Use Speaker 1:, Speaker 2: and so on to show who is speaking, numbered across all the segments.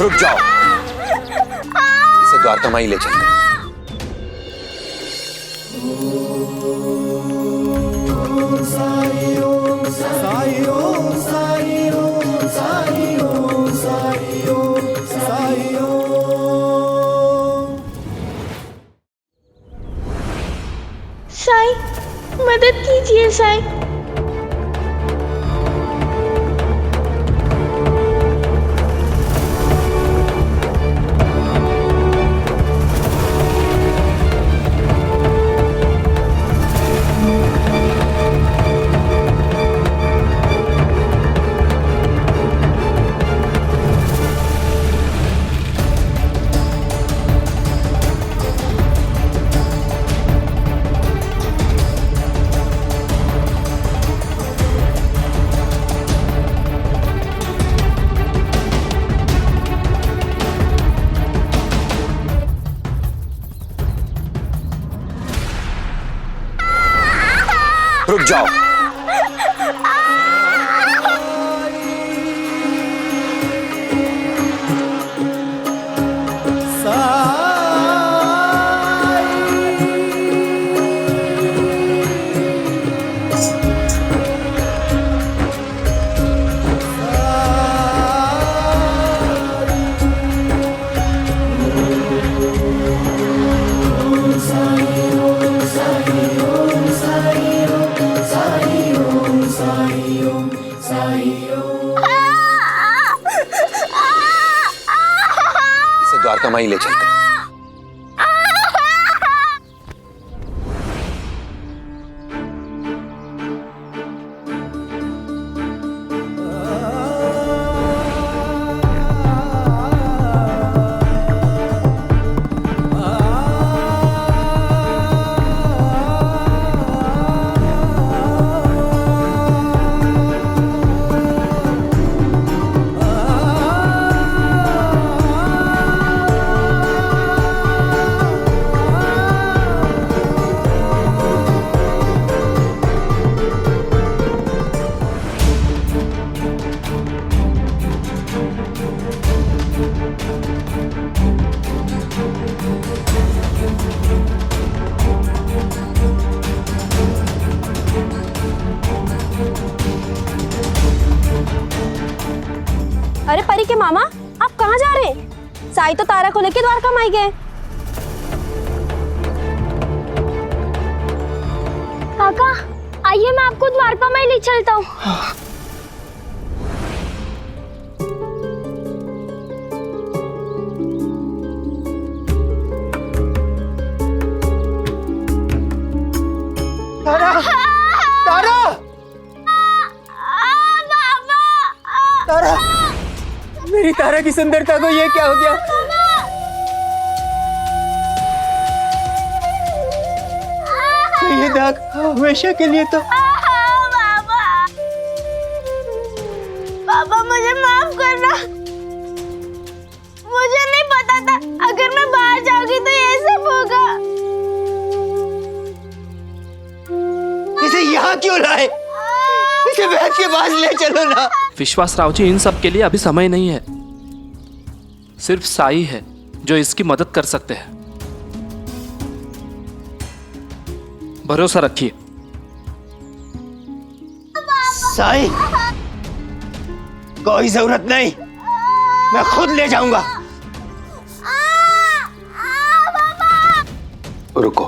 Speaker 1: रुक जाओ, इसे द्वारका माई ले चलते हैं।
Speaker 2: साईं, मदद कीजिए साईं।
Speaker 1: रुक जाओ, इसे द्वारका माई ले चलते हैं।
Speaker 3: अरे परी के मामा, आप कहाँ जा रहे हैं? साई तो तारा को लेके द्वारका माई गए।
Speaker 2: काका, आइए मैं आपको द्वारका माई ले चलता हूँ।
Speaker 4: तारा, तारा, तारा, मेरी तारा की सुंदरता को ये क्या हो गया? ये दाग हमेशा के लिए तो।
Speaker 2: पापा मुझे माफ करना, मुझे नहीं पता था अगर मैं बाहर जाऊंगी तो ये सब होगा।
Speaker 4: इसे यहाँ क्यों लाए? इसे वैद्य के पास ले चलो ना।
Speaker 5: विश्वासराव जी, इन सब के लिए अभी समय नहीं है। सिर्फ साई है जो इसकी मदद कर सकते हैं। भरोसा रखिए।
Speaker 4: साई, कोई जरूरत नहीं, मैं खुद ले जाऊंगा।
Speaker 1: रुको,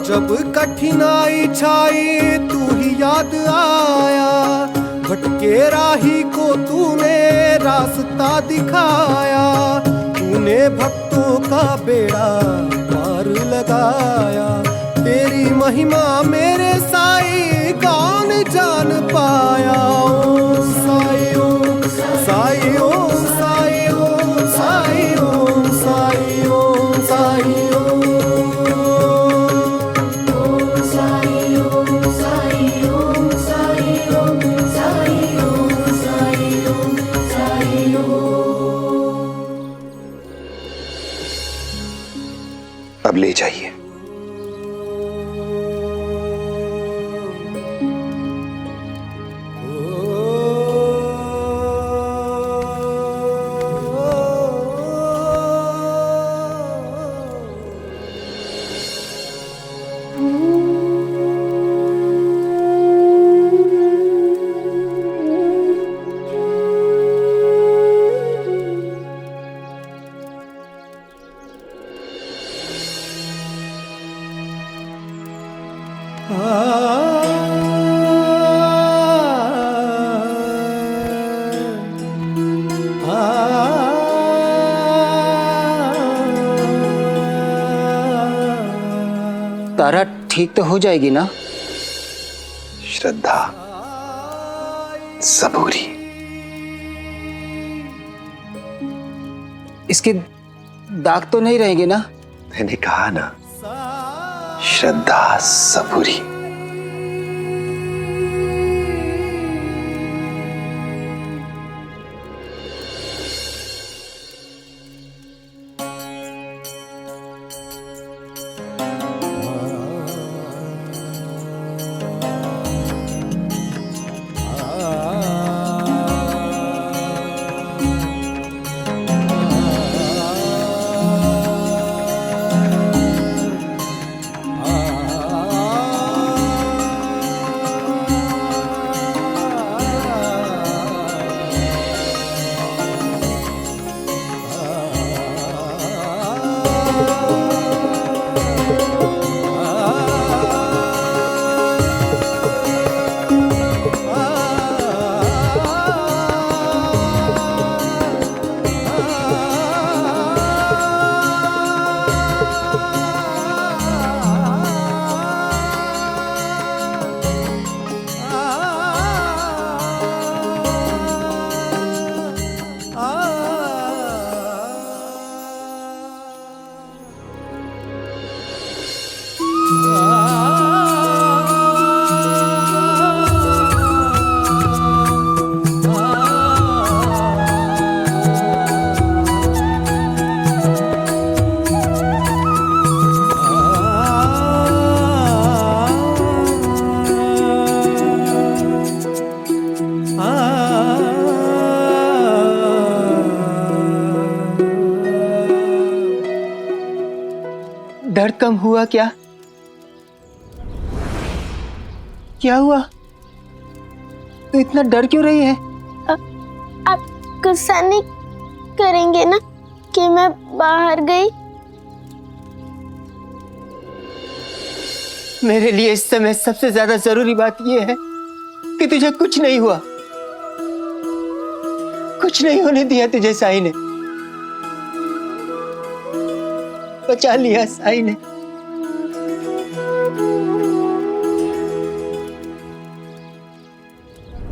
Speaker 6: जब कठिनाई छाई तू ही याद आया, भटके राही को तूने रास्ता दिखाया, तूने भक्तों का बेड़ा पार लगाया, तेरी महिमा मेरे साई कौन जान पाया। ओम साई ओम साई ओम साई ओम साई ओम साई ओम साई ओम साई ओम।
Speaker 4: तारा ठीक तो हो जाएगी ना?
Speaker 1: श्रद्धा, सबूरी।
Speaker 4: इसके दाग तो नहीं रहेंगे ना?
Speaker 1: मैंने कहा ना, श्रद्धा, सबूरी।
Speaker 4: डर कम हुआ क्या? क्या हुआ? तो इतना डर क्यों रही है?
Speaker 2: आप गुस्सा नहीं करेंगे ना कि मैं बाहर गई?
Speaker 4: मेरे लिए इस समय सबसे ज्यादा जरूरी बात यह है कि तुझे कुछ नहीं हुआ। कुछ नहीं होने दिया तुझे साई ने। बचा लिया साई ने।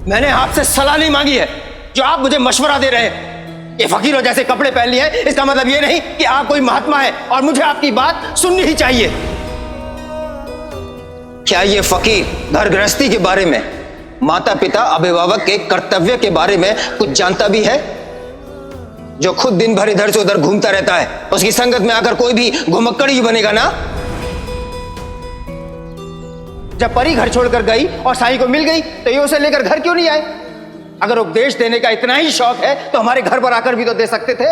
Speaker 4: मैंने आपसे सलाह नहीं मांगी है जो आप मुझे मशवरा दे रहे हैं। ये फकीरों जैसे कपड़े पहन लिए हैं, इसका मतलब ये नहीं कि आप कोई महात्मा है और मुझे आपकी बात सुननी ही चाहिए। क्या ये फकीर घर गृहस्थी के बारे में, माता पिता अभिभावक के कर्तव्य के बारे में कुछ जानता भी है? जो खुद दिन भर इधर से उधर घूमता रहता है, उसकी संगत में आकर कोई भी घुमक्कड़ ही बनेगा ना। जब परी घर छोड़कर गई और साईं को मिल गई तो ये उसे लेकर घर क्यों नहीं आए? अगर उपदेश देने का इतना ही शौक है तो हमारे घर पर आकर भी तो दे सकते थे।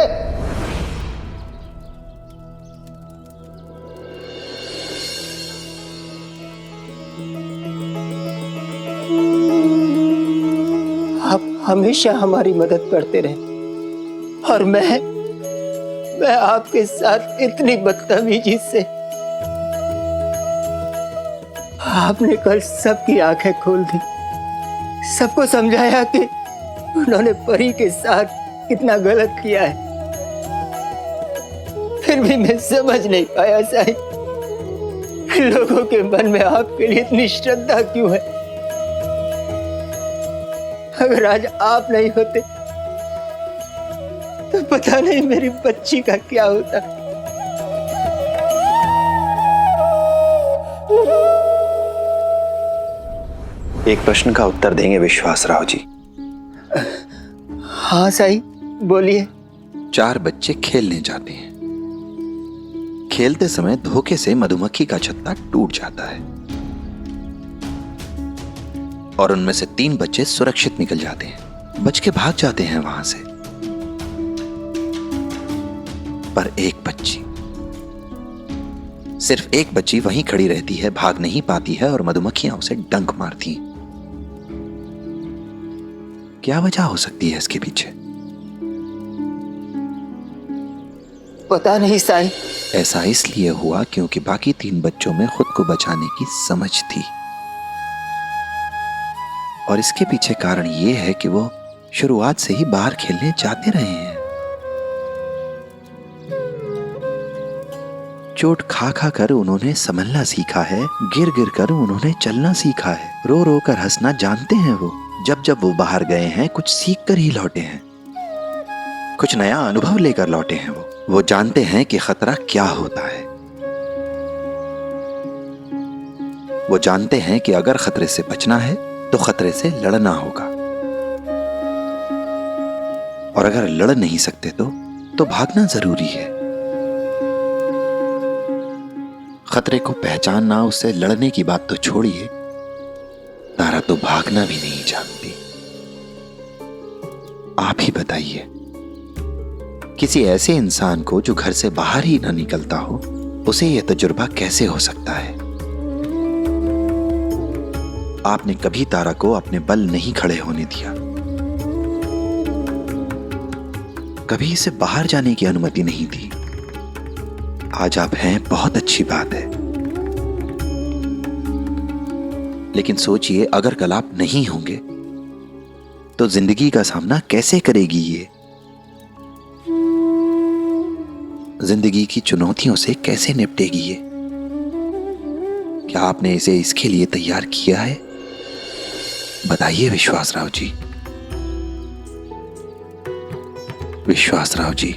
Speaker 4: आप हमेशा हमारी मदद करते रहे और मैं आपके साथ इतनी बदतमीजी से। आपने कल सबकी आंखें खोल दी, सबको समझाया कि उन्होंने परी के साथ कितना गलत किया है। फिर भी मैं समझ नहीं पाया साईं, लोगों के मन में आपके लिए इतनी श्रद्धा क्यों है। अगर आज आप नहीं होते तो पता नहीं मेरी बच्ची का क्या होता।
Speaker 1: एक प्रश्न का उत्तर देंगे विश्वासराव जी?
Speaker 4: हाँ साईं, बोलिए।
Speaker 1: 4 बच्चे खेलने जाते हैं। खेलते समय धोखे से मधुमक्खी का छत्ता टूट जाता है और उनमें से 3 बच्चे सुरक्षित निकल जाते हैं, बच के भाग जाते हैं वहां से। पर एक बच्ची, सिर्फ एक बच्ची वहीं खड़ी रहती है, भाग नहीं पाती है और मधुमक्खियां उसे डंक मारती हैं। क्या वजह हो सकती है इसके पीछे?
Speaker 4: पता नहीं साईं।
Speaker 1: ऐसा इसलिए हुआ क्योंकि बाकी 3 बच्चों में खुद को बचाने की समझ थी, और इसके पीछे कारण यह है कि वो शुरुआत से ही बाहर खेलने जाते रहे हैं। चोट खा खा कर उन्होंने संभलना सीखा है, गिर गिर कर उन्होंने चलना सीखा है, रो रो कर हंसना जानते हैं वो। जब वो बाहर गए हैं कुछ सीख कर ही लौटे हैं, कुछ नया अनुभव लेकर लौटे हैं। वो जानते हैं कि खतरा क्या होता है। वो जानते हैं कि अगर खतरे से बचना है तो खतरे से लड़ना होगा, और अगर लड़ नहीं सकते तो भागना जरूरी है। खतरे को पहचानना, उससे लड़ने की बात तो छोड़िए, तारा तो भागना भी नहीं जानती। आप ही बताइए, किसी ऐसे इंसान को जो घर से बाहर ही ना निकलता हो, उसे यह तजुर्बा कैसे हो सकता है? आपने कभी तारा को अपने बल नहीं खड़े होने दिया, कभी इसे बाहर जाने की अनुमति नहीं दी। आज आप हैं, बहुत अच्छी बात है, लेकिन सोचिए अगर कल आप नहीं होंगे तो जिंदगी का सामना कैसे करेगी ये? जिंदगी की चुनौतियों से कैसे निपटेगी ये? क्या आपने इसे इसके लिए तैयार किया है? बताइए विश्वासराव जी। विश्वासराव जी,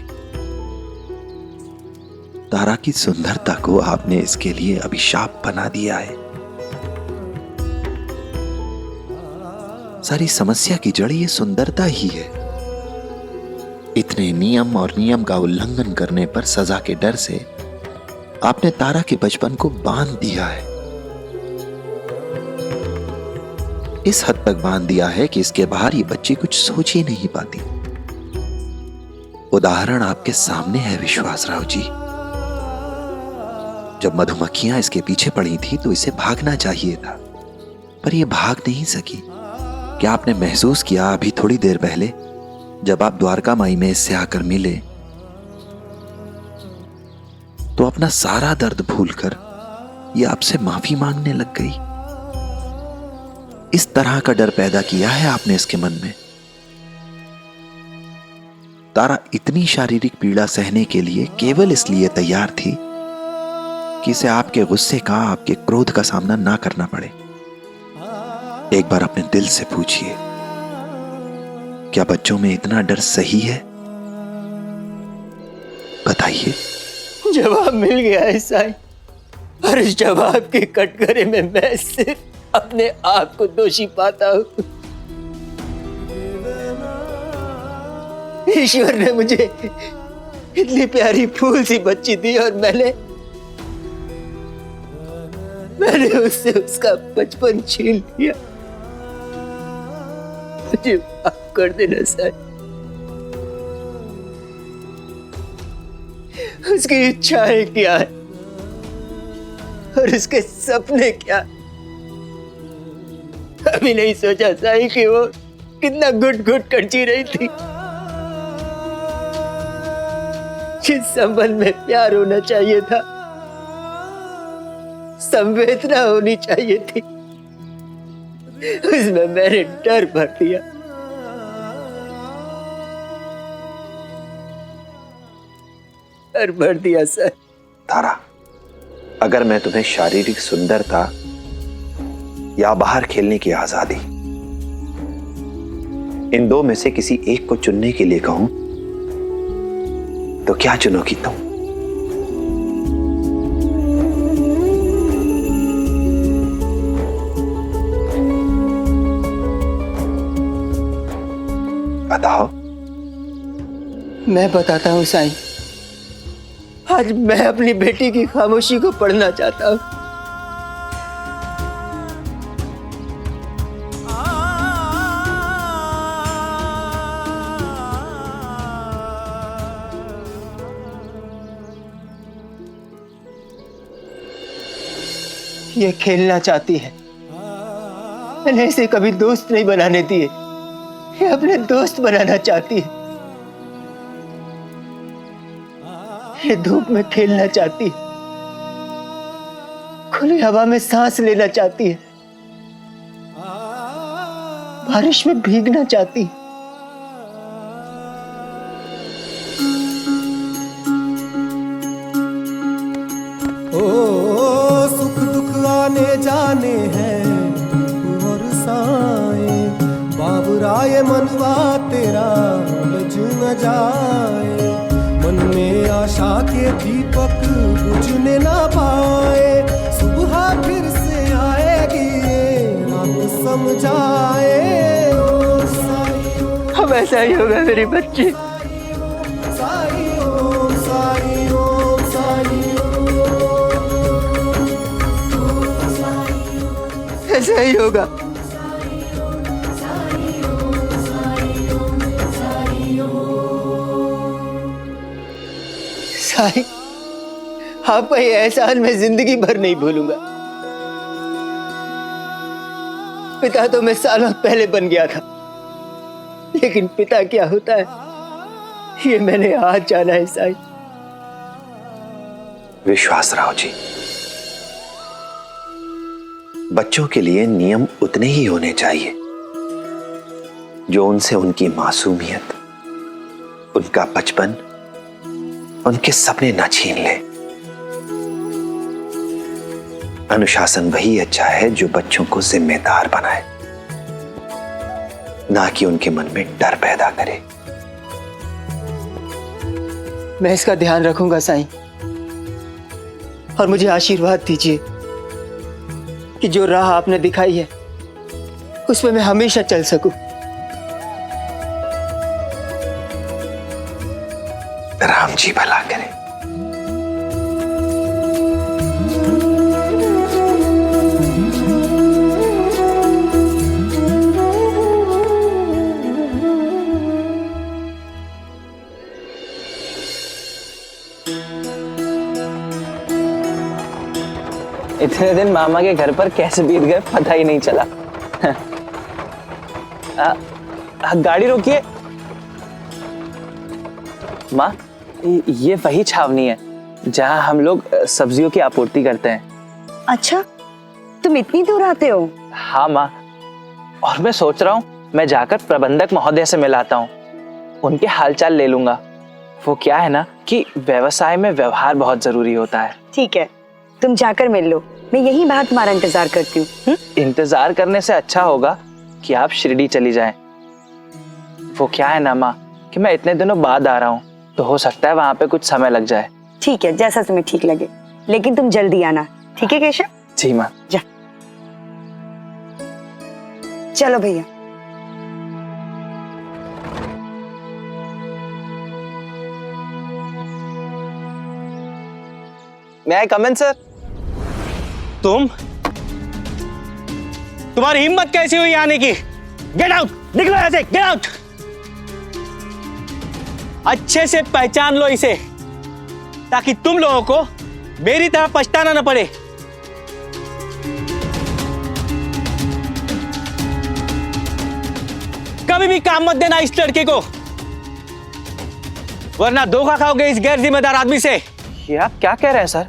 Speaker 1: तारा की सुंदरता को आपने इसके लिए अभिशाप बना दिया है। सारी समस्या की जड़ ये सुंदरता ही है। इतने नियम और नियम का उल्लंघन करने पर सजा के डर से आपने तारा के बचपन को बांध दिया है। इस हद तक बांध दिया है कि इसके बाहर ये बच्ची कुछ सोच ही नहीं पाती। उदाहरण आपके सामने है विश्वासराव जी। जब मधुमक्खियां इसके पीछे पड़ी थी तो इसे भागना चाहिए था, पर यह भाग नहीं सकी। क्या आपने महसूस किया अभी थोड़ी देर पहले जब आप द्वारका माई में इससे आकर मिले तो अपना सारा दर्द भूलकर ये आपसे माफी मांगने लग गई? इस तरह का डर पैदा किया है आपने इसके मन में। तारा इतनी शारीरिक पीड़ा सहने के लिए केवल इसलिए तैयार थी कि इसे आपके गुस्से का, आपके क्रोध का सामना ना करना पड़े। एक बार अपने दिल से पूछिए, क्या बच्चों में इतना डर सही है? बताइए।
Speaker 4: जवाब मिल गया है साईं, और इस जवाब के कटघरे में मैं सिर्फ अपने आप को दोषी पाता हूं। ईश्वर ने मुझे इतनी प्यारी फूल सी बच्ची दी और मैंने उससे उसका बचपन छीन लिया। मुझे माफ कर देना साईं। उसकी इच्छाएं क्या है और उसके सपने क्या? अभी नहीं सोचा साईं कि वो कितना घुट घुट कर जी रही थी। जिस संबंध में प्यार होना चाहिए था, संवेदना होनी चाहिए थी, उसमें मैंने डर भर दिया। डर भर दिया सर।
Speaker 1: तारा, अगर मैं तुम्हें शारीरिक सुंदरता या बाहर खेलने की आजादी, इन दो में से किसी एक को चुनने के लिए कहूं तो क्या चुनोगी तुम? बताओ।
Speaker 4: मैं बताता हूं साईं, आज मैं अपनी बेटी की खामोशी को पढ़ना चाहता हूं। ये खेलना चाहती है, मैंने इसे कभी दोस्त नहीं बनाने दिए, ये अपने दोस्त बनाना चाहती है।
Speaker 7: ये धूप में खेलना चाहती है, खुली हवा में सांस लेना चाहती है, बारिश में भीगना चाहती है।
Speaker 6: ओ सुख दुख आने जाने हैं और साए, बाबुराए मनवा तेरा उलझ न जाए। मन में आशा के दीपक बुझने ना पाए, सुबह फिर से आएगी रात समझाए। ओ साई ओ
Speaker 7: अब ऐसा ही होगा मेरी बच्ची।
Speaker 6: साई ओ साई ओ साई
Speaker 7: ऐसा ही होगा। साई, आपका ये एहसान मैं जिंदगी भर नहीं भूलूंगा। पिता तो मैं सालों पहले बन गया था, लेकिन पिता क्या होता है ये मैंने आज जाना है। साई,
Speaker 1: विश्वासराव जी, बच्चों के लिए नियम उतने ही होने चाहिए जो उनसे उनकी मासूमियत, उनका बचपन, उनके सपने न छीन ले। अनुशासन वही अच्छा है जो बच्चों को जिम्मेदार बनाए, ना कि उनके मन में डर पैदा करे।
Speaker 7: मैं इसका ध्यान रखूंगा साईं, और मुझे आशीर्वाद दीजिए कि जो राह आपने दिखाई है उसमें मैं हमेशा चल सकूं।
Speaker 1: राम जी भला करे।
Speaker 7: इतने दिन मामा के घर पर कैसे बीत गए पता ही नहीं चला। गाड़ी रोकिए। माँ, ये वही छावनी है जहाँ हम लोग सब्जियों की आपूर्ति करते हैं।
Speaker 8: अच्छा, तुम इतनी दूर आते हो?
Speaker 7: हाँ माँ, और मैं सोच रहा हूँ मैं जाकर प्रबंधक महोदय से मिलाता हूँ, उनके हालचाल ले लूंगा। वो क्या है ना कि व्यवसाय में व्यवहार बहुत जरूरी होता है।
Speaker 8: ठीक है, तुम जाकर मिल लो, मैं यहीं बाहर तुम्हारा इंतजार करती हूँ।
Speaker 7: इंतजार करने से अच्छा होगा कि आप शिरडी चली जाएं। वो क्या है ना माँ कि मैं इतने दिनों बाद आ रहा हूँ, तो हो सकता है वहां पे कुछ समय लग जाए।
Speaker 8: ठीक है, जैसा तुम्हें ठीक लगे, लेकिन तुम जल्दी आना। ठीक है केशव?
Speaker 7: जी माँ।
Speaker 8: जा, चलो भैया।
Speaker 7: मैं आई कम इन सर?
Speaker 9: तुम्हारी हिम्मत कैसी हुई आने की? गेट आउट, निकलो यहाँ से, गेट आउट। अच्छे से पहचान लो इसे, ताकि तुम लोगों को मेरी तरह पछताना न पड़े। कभी भी काम मत देना इस लड़के को, वरना धोखा खाओगे इस गैर जिम्मेदार आदमी से।
Speaker 7: ये आप क्या कह रहे हैं सर?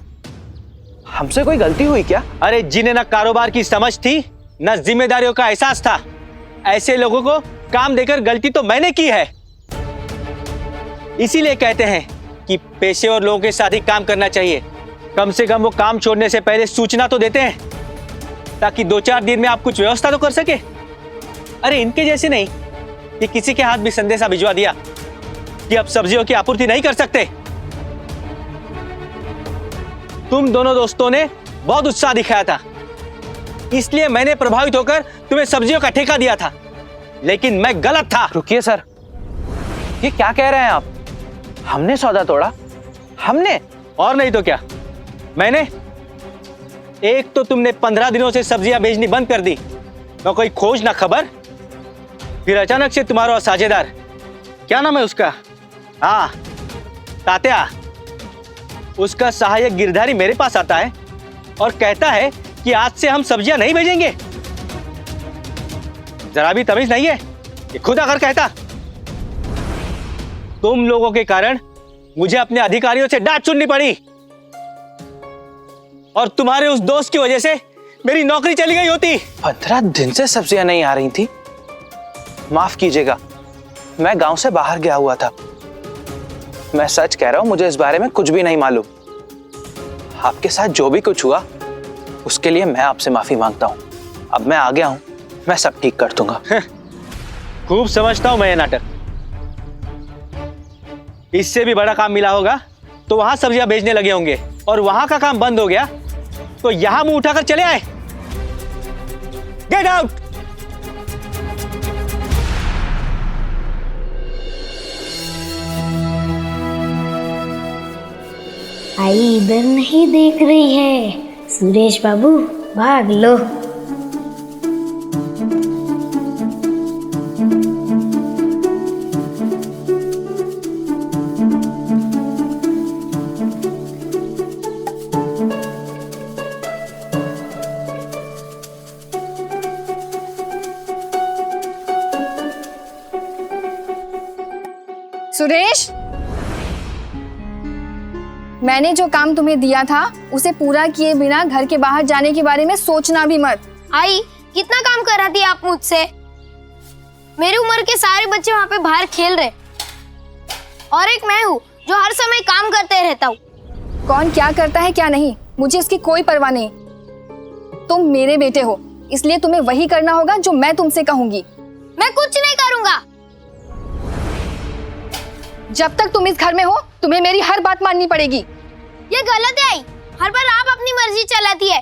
Speaker 7: हमसे कोई गलती हुई क्या?
Speaker 9: अरे जिन्हें ना कारोबार की समझ थी न जिम्मेदारियों का एहसास था, ऐसे लोगों को काम देकर गलती तो मैंने की है। इसीलिए कहते हैं कि पेशेवर लोगों के साथ ही काम करना चाहिए। कम से कम वो काम छोड़ने से पहले सूचना तो देते हैं, ताकि 2-4 दिन में आप कुछ व्यवस्था तो कर सके। अरे इनके जैसे नहीं कि किसी के हाथ भी संदेशा भिजवा दिया कि अब सब्जियों की आपूर्ति नहीं कर सकते। तुम दोनों दोस्तों ने बहुत उत्साह दिखाया था, इसलिए मैंने प्रभावित होकर तुम्हें सब्जियों का ठेका दिया था, लेकिन मैं गलत था।
Speaker 7: रुकिए सर, ये क्या कह रहे हैं आप? हमने सौदा तोड़ा? हमने?
Speaker 9: और नहीं तो क्या, मैंने। एक तो तुमने 15 दिनों से सब्जियां बेचनी बंद कर दी, न कोई खोज न खबर। फिर अचानक से तुम्हारा साझेदार, क्या नाम है उसका, हाँ तात्या, उसका सहायक गिरधारी मेरे पास आता है और कहता है कि आज से हम सब्जियां नहीं भेजेंगे। जरा भी तमीज नहीं है, ये खुद आकर कहता। तुम लोगों के कारण मुझे अपने अधिकारियों से डांट सुननी पड़ी और तुम्हारे उस दोस्त की वजह से मेरी नौकरी चली गई होती। 15 दिन से सब्जियां नहीं आ रही थी। माफ कीजिएगा, मैं गांव से बाहर गया हुआ था। मैं सच कह रहा हूं, मुझे इस बारे में कुछ भी नहीं मालूम। आपके साथ जो भी कुछ हुआ उसके लिए मैं आपसे माफी मांगता हूं। अब मैं आ गया हूं, मैं सब ठीक कर दूंगा। खूब समझता हूं मैं ये नाटक। इससे भी बड़ा काम मिला होगा तो वहां सब्जियां बेचने लगे होंगे, और वहां का काम बंद हो गया तो यहां मुंह उठाकर चले आए। Get out.
Speaker 2: आई इधर नहीं देख रही है। सुरेश बाबू भाग लो।
Speaker 3: सुरेश, मैंने जो काम तुम्हें दिया था उसे पूरा किए बिना घर के बाहर जाने के बारे में सोचना भी मत।
Speaker 2: आई कितना काम कराती है आप मुझसे। मेरी उम्र के सारे बच्चे वहाँ पे बाहर खेल रहे, और एक मैं हूँ जो हर समय काम करते रहता हूँ।
Speaker 3: कौन क्या करता है क्या नहीं, मुझे इसकी कोई परवाह नहीं। तुम मेरे बेटे हो, इसलिए तुम्हें वही करना होगा जो मैं तुमसे कहूंगी।
Speaker 2: मैं कुछ नहीं करूँगा।
Speaker 3: जब तक तुम इस घर में हो तुम्हें मेरी हर बात माननी पड़ेगी।
Speaker 2: ये गलत है आई, हर बार आप अपनी मर्जी चलाती है।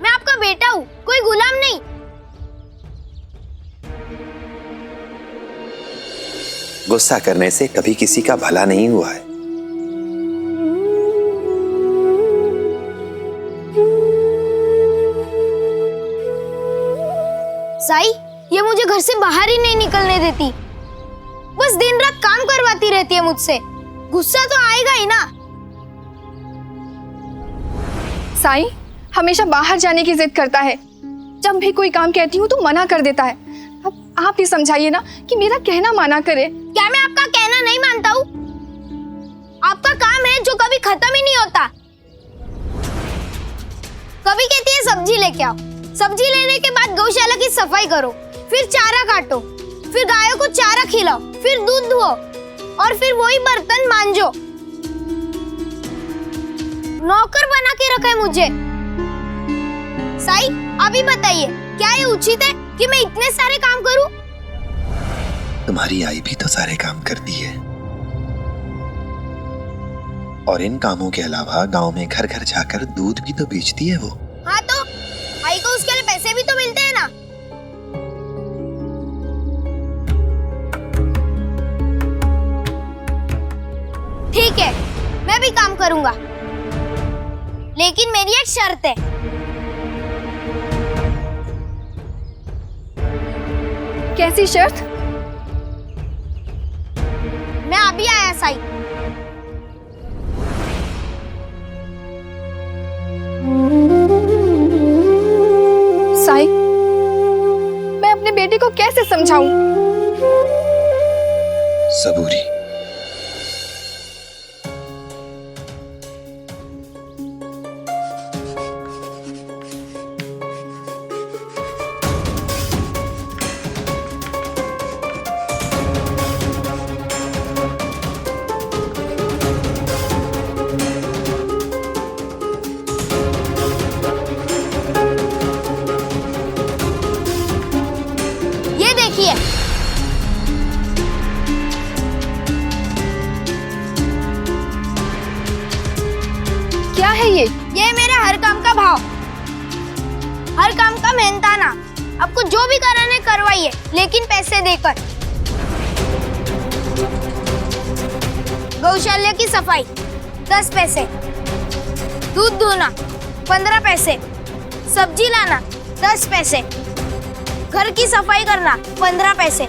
Speaker 2: मैं आपका बेटा हूँ, कोई गुलाम नहीं।
Speaker 1: गुस्सा करने से कभी किसी का भला नहीं हुआ है।
Speaker 2: साई, ये मुझे घर से बाहर ही नहीं निकलने देती। बस दिन रात काम करवाती रहती है मुझसे। गुस्सा तो आएगा ही ना।
Speaker 3: साई हमेशा बाहर जाने की जिद करता है। जब भी कोई काम कहती हूँ तो मना कर देता है। अब आप ही समझाइए ना कि मेरा कहना माना करे।
Speaker 2: क्या मैं आपका कहना नहीं मानता हूँ? आपका काम है जो कभी खत्म ही नहीं होता। कभी कहती है सब्जी लेके आओ, सब्जी लेने के बाद गौशाला की सफाई करो, फिर चारा काटो, फिर गायों को चारा खिलाओ, फिर दूध दुहो, और फिर वही बर्तन मांजो। नौकर बना के रखा है मुझे। साई अभी बताइए, क्या ये उचित है कि मैं इतने सारे काम करूं?
Speaker 1: तुम्हारी आई भी तो सारे काम करती है, और इन कामों के अलावा गांव में घर घर जाकर दूध भी तो बेचती है वो।
Speaker 2: हाँ तो आई को उसके लिए पैसे भी तो मिलते हैं ना। ठीक है, मैं भी काम करूंगा, लेकिन मेरी एक शर्त है।
Speaker 3: कैसी शर्त?
Speaker 2: मैं अभी आया साई।
Speaker 3: साई मैं अपने बेटे को कैसे समझाऊं?
Speaker 1: सबूरी।
Speaker 2: ये देखिए,
Speaker 3: क्या है ये?
Speaker 2: ये मेरे हर काम का भाव, हर काम का मेहनताना। आपको जो भी कराने करवाइए, लेकिन पैसे देकर। गौशाला की सफाई 10 पैसे, दूध दूहना 15 पैसे, सब्जी लाना 10 पैसे, घर की सफाई करना 15 पैसे,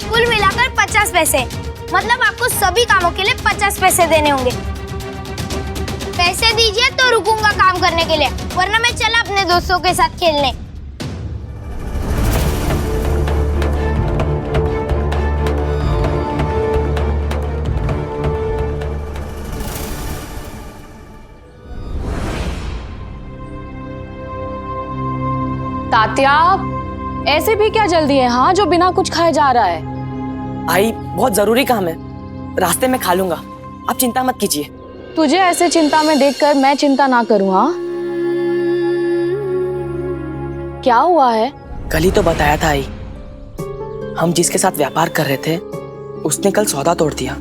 Speaker 2: कुल मिलाकर 50 पैसे। मतलब आपको सभी कामों के लिए 50 पैसे देने होंगे। पैसे दीजिए तो रुकूंगा काम करने के लिए, वरना मैं चला अपने दोस्तों के साथ खेलने।
Speaker 10: तात्या, ऐसे भी क्या जल्दी है हाँ जो बिना कुछ खाए जा रहा है?
Speaker 11: आई बहुत जरूरी काम है, रास्ते में खा लूंगा, आप चिंता मत कीजिए।
Speaker 10: तुझे ऐसे चिंता में देखकर मैं चिंता ना करूं हाँ? क्या हुआ है?
Speaker 11: कल ही तो बताया था आई, हम जिसके साथ व्यापार कर रहे थे उसने कल सौदा तोड़ दिया।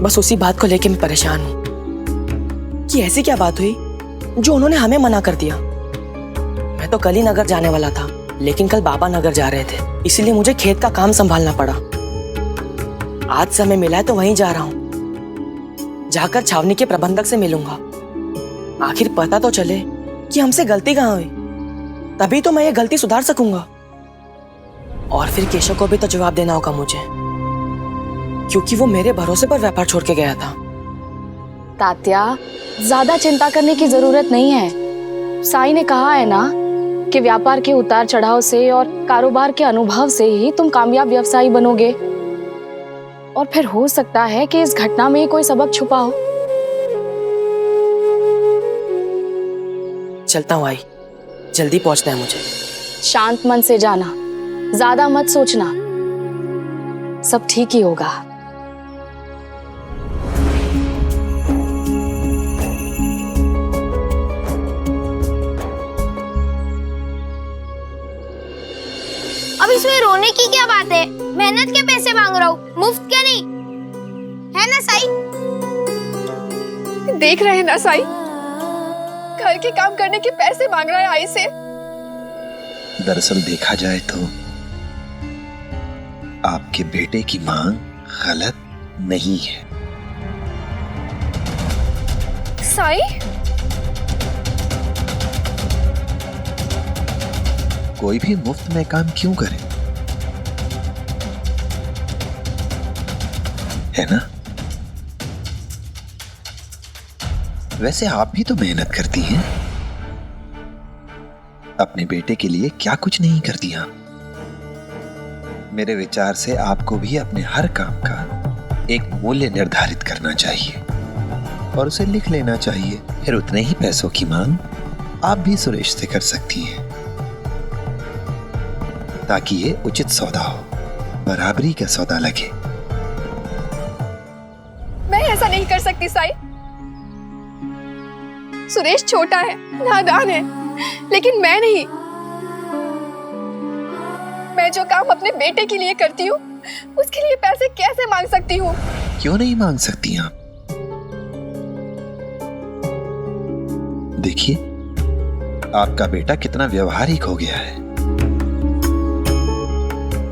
Speaker 11: बस उसी बात को लेके मैं परेशान हूँ कि ऐसी क्या बात हुई जो उन्होंने हमें मना कर दिया। मैं तो कल ही नगर जाने वाला था, लेकिन कल बाबा नगर जा रहे थे, इसीलिए मुझे खेत का काम संभालना पड़ा। आज समय मिला है तो वहीं जा रहा हूँ, जाकर छावनी के प्रबंधक से मिलूंगा। आखिर पता तो चले कि हमसे गलती कहाँ हुई, तभी तो मैं ये गलती सुधार सकूंगा। और फिर केशव को भी तो जवाब देना होगा मुझे, क्योंकि वो मेरे भरोसे पर व्यापार छोड़ के गया था।
Speaker 10: तात्या, ज्यादा चिंता करने की जरूरत नहीं है। साई ने कहा है ना कि व्यापार के उतार चढ़ाव से और कारोबार के अनुभव से ही तुम कामयाब व्यवसायी बनोगे। और फिर हो सकता है कि इस घटना में कोई सबक छुपा हो।
Speaker 11: चलता हूँ आई, जल्दी पहुंचना है मुझे।
Speaker 10: शांत मन से जाना, ज्यादा मत सोचना, सब ठीक ही होगा।
Speaker 2: अब इसमें रोने की क्या बात है? मेहनत के पैसे मांग रहा हूँ, मुफ्त के नहीं, है ना साई?
Speaker 3: देख रहे हैं ना साई, घर के काम करने के पैसे मांग रहा है आई से।
Speaker 1: दरअसल देखा जाए तो आपके बेटे की मांग गलत नहीं है।
Speaker 3: साई,
Speaker 1: कोई भी मुफ्त में काम क्यों करे, है ना? वैसे आप भी तो मेहनत करती हैं, अपने बेटे के लिए क्या कुछ नहीं करती। हाँ, मेरे विचार से आपको भी अपने हर काम का एक मूल्य निर्धारित करना चाहिए और उसे लिख लेना चाहिए। फिर उतने ही पैसों की मांग आप भी सुरेश से कर सकती हैं, ताकि ये उचित सौदा हो, बराबरी का सौदा लगे।
Speaker 3: मैं ऐसा नहीं कर सकती साई। सुरेश छोटा है, नादान है, लेकिन मैं नहीं। मैं जो काम अपने बेटे के लिए करती हूँ, उसके लिए पैसे कैसे मांग सकती हूँ?
Speaker 1: क्यों नहीं मांग सकती आप? देखिए, आपका बेटा कितना व्यवहारिक हो गया है।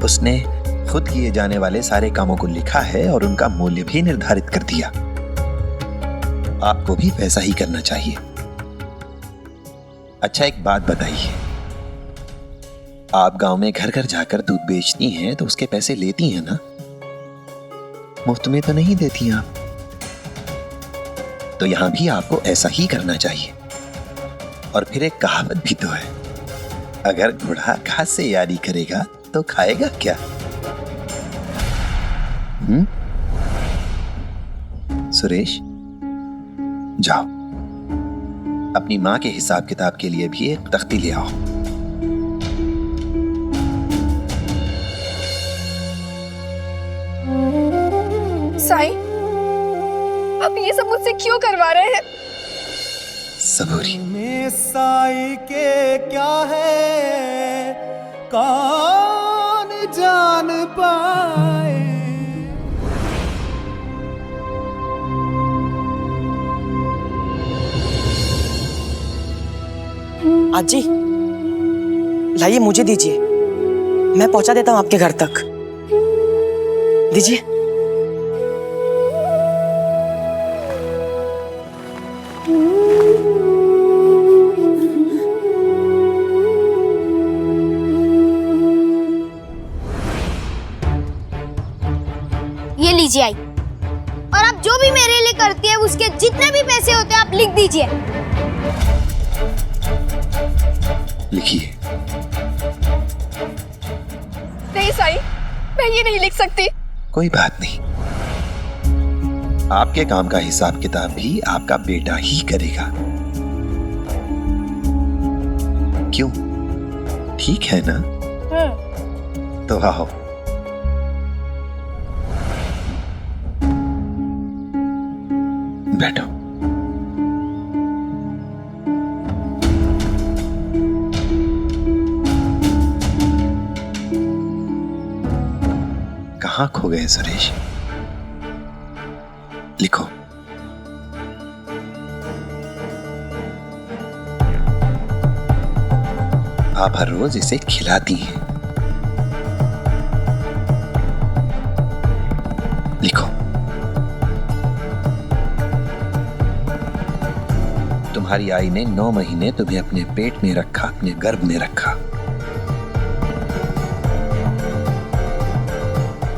Speaker 1: उसने खुद किए जाने वाले सारे कामों को लिखा है और उनका मूल्य भी निर्धारित कर दिया। आपको भी वैसा ही करना चाहिए। अच्छा, एक बात बताइए, आप गांव में घर घर जाकर दूध बेचती हैं तो उसके पैसे लेती हैं ना? मुफ्त में तो नहीं देती आप। तो यहां भी आपको ऐसा ही करना चाहिए। और फिर एक कहावत भी तो है, अगर घोड़ा घास से यारी करेगा तो खाएगा क्या? सुरेश, जाओ, अपनी मां के हिसाब किताब के लिए भी एक तख्ती ले आओ।
Speaker 3: साई, आप ये सब मुझसे क्यों करवा रहे हैं?
Speaker 1: सबूरी
Speaker 6: में साई के क्या है, कौन जान पाए।
Speaker 11: आजी, लाइए मुझे दीजिए, मैं पहुंचा देता हूं आपके घर तक। दीजिए।
Speaker 2: ये लीजिए आई, और आप जो भी मेरे लिए करती है उसके जितने भी पैसे होते हैं आप लिख दीजिए।
Speaker 1: लिखिए।
Speaker 3: नहीं साई, मैं ये नहीं लिख सकती।
Speaker 1: कोई बात नहीं, आपके काम का हिसाब किताब भी आपका बेटा ही करेगा। क्यों, ठीक है ना? तो आओ। बैठो। कहाँ खो गए सुरेश? लिखो। आप हर रोज इसे खिलाती हैं। लिखो। तुम्हारी आई ने 9 महीने तुम्हें अपने पेट में रखा, अपने गर्भ में रखा।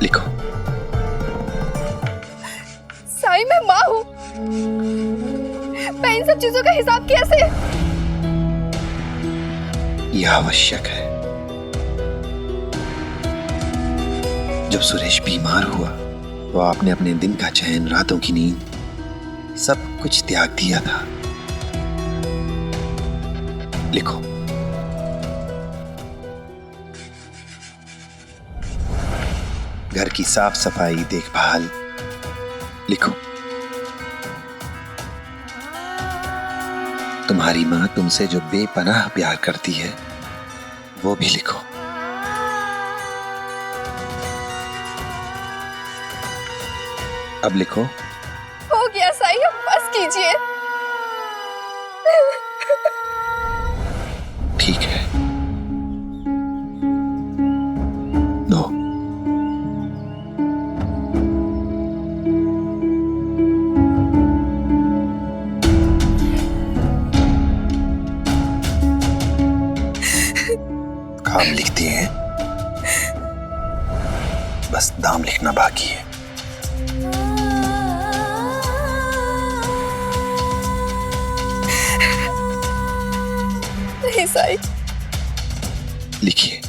Speaker 1: लिखो।
Speaker 3: साई, मैं माँ हूँ। मैं इन सब चीजों का हिसाब कैसे?
Speaker 1: यह आवश्यक है। जब सुरेश बीमार हुआ तो आपने अपने दिन का चैन, रातों की नींद, सब कुछ त्याग दिया था। लिखो। घर की साफ सफाई, देखभाल। लिखो। तुम्हारी मां तुमसे जो बेपनाह प्यार करती है वो भी लिखो। अब लिखो।
Speaker 3: हो गया साई, अब बस कीजिए।
Speaker 1: ठीक है, लो। काम लिखते हैं, बस दाम लिखना बाकी है।
Speaker 3: नहीं साई।
Speaker 1: लिखिए।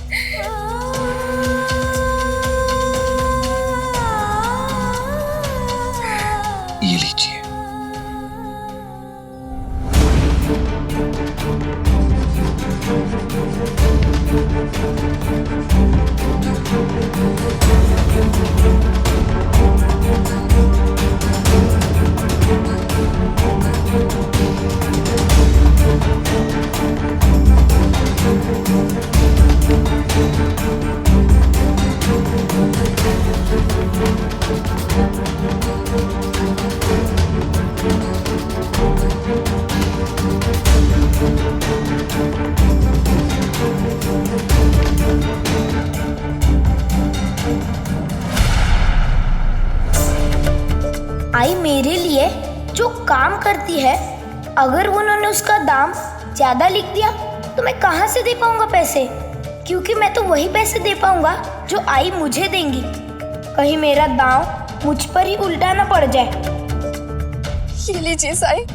Speaker 1: ये लीजिए।
Speaker 2: आई मेरे लिए जो काम करती है, अगर उन्होंने उसका दाम ज्यादा लिख दिया तो मैं कहाँ से दे पाऊंगा पैसे? क्योंकि मैं तो वही पैसे दे पाऊंगा जो आई मुझे देंगी। कहीं मेरा दाम मुझ पर ही उल्टा ना पड़ जाए।
Speaker 3: ये लीजिए साई।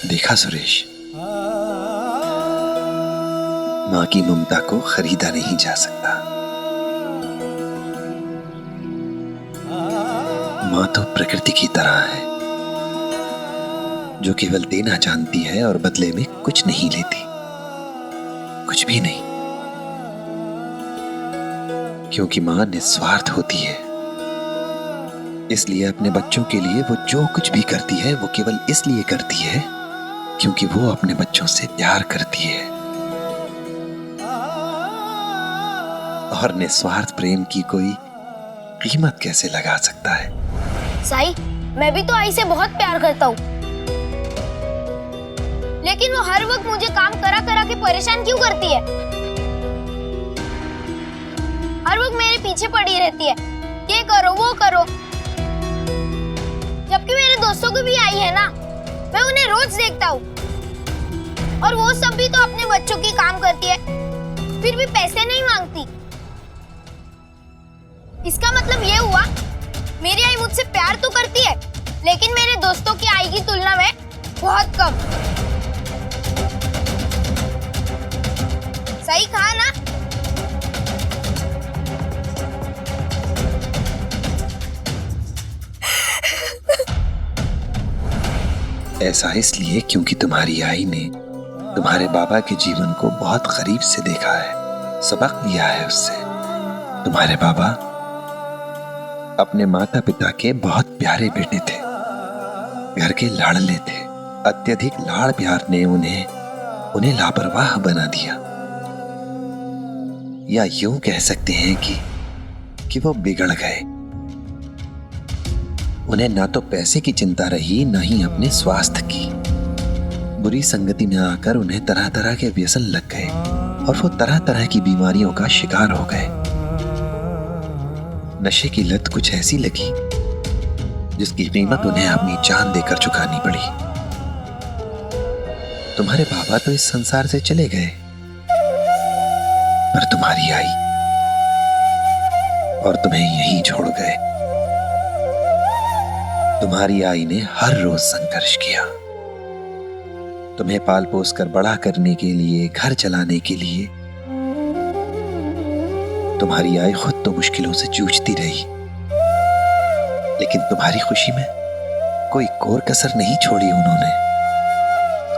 Speaker 1: देखा सुरेश, मां की ममता को खरीदा नहीं जा सकता। मां तो प्रकृति की तरह है जो केवल देना जानती है और बदले में कुछ नहीं लेती, कुछ भी नहीं। क्योंकि मां निस्वार्थ होती है, इसलिए अपने बच्चों के लिए वो जो कुछ भी करती है वो केवल इसलिए करती है क्योंकि वो अपने बच्चों से प्यार करती है। और निस्वार्थ प्रेम की कोई कीमत कैसे लगा सकता है?
Speaker 2: साई, मैं भी तो आई से बहुत प्यार करता हूँ, लेकिन वो हर वक्त मुझे काम करा करा के परेशान क्यों करती है? हर वक्त मेरे पीछे पड़ी रहती है, ये करो वो करो। जबकि मेरे दोस्तों को भी आई है ना, मैं उन्हें रोज देखता हूँ और वो सब भी तो अपने बच्चों की काम करती है, फिर भी पैसे नहीं मांगती। इसका मतलब ये हुआ मेरी आई मुझसे प्यार तो करती है, लेकिन मेरे दोस्तों की आई की तुलना में बहुत कम। सही कहा ना?
Speaker 1: ऐसा इसलिए क्योंकि तुम्हारी आई ने तुम्हारे बाबा के जीवन को बहुत करीब से देखा है, सबक लिया है उससे। तुम्हारे बाबा अपने माता पिता के बहुत प्यारे बेटे थे, घर के लाडले थे। अत्यधिक लाड़ प्यार ने उन्हें लापरवाह बना दिया, या यूं कह सकते हैं कि वो बिगड़ गए। उन्हें ना तो पैसे की चिंता रही, ना ही अपने स्वास्थ्य की। बुरी संगति में आकर उन्हें तरह तरह के व्यसन लग गए और वो तरह तरह की बीमारियों का शिकार हो गए। नशे की लत कुछ ऐसी लगी जिसकी कीमत उन्हें अपनी जान देकर चुकानी पड़ी। तुम्हारे बाबा तो इस संसार से चले गए, पर तुम्हारी आई और तुम्हें यहीं छोड़ गए। तुम्हारी आई ने हर रोज संघर्ष किया, तुम्हें पाल पोस कर बड़ा करने के लिए, घर चलाने के लिए। तुम्हारी आई खुद तो मुश्किलों से जूझती रही, लेकिन तुम्हारी खुशी में कोई कोर कसर नहीं छोड़ी उन्होंने।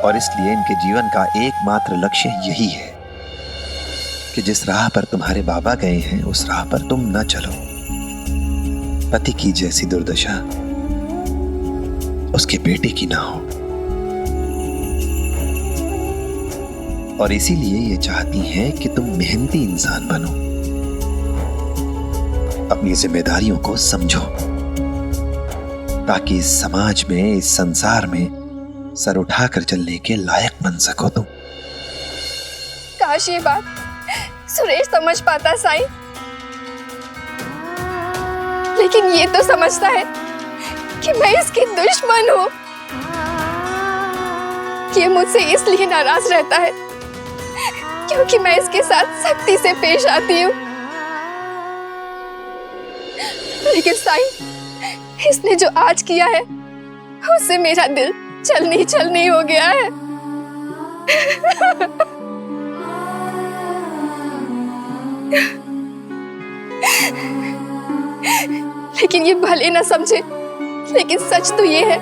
Speaker 1: और इसलिए इनके जीवन का एकमात्र लक्ष्य यही है कि जिस राह पर तुम्हारे बाबा गए हैं उस राह पर तुम न चलो। पति की जैसी दुर्दशा उसके बेटे की ना हो, और इसीलिए ये चाहती हैं कि तुम मेहनती इंसान बनो, अपनी जिम्मेदारियों को समझो, ताकि इस समाज में, इस संसार में सर उठाकर चलने के लायक बन सको तुम।
Speaker 3: काश ये बात सुरेश समझ पाता साईं, लेकिन ये तो समझता है कि मैं इसकी दुश्मन हूं। ये मुझसे इसलिए नाराज रहता है क्योंकि मैं इसके साथ सख्ती से पेश आती हूँ। लेकिन साईं, इसने जो आज किया है उससे मेरा दिल चलनी हो गया है। लेकिन ये भले ना समझे, लेकिन सच तो ये है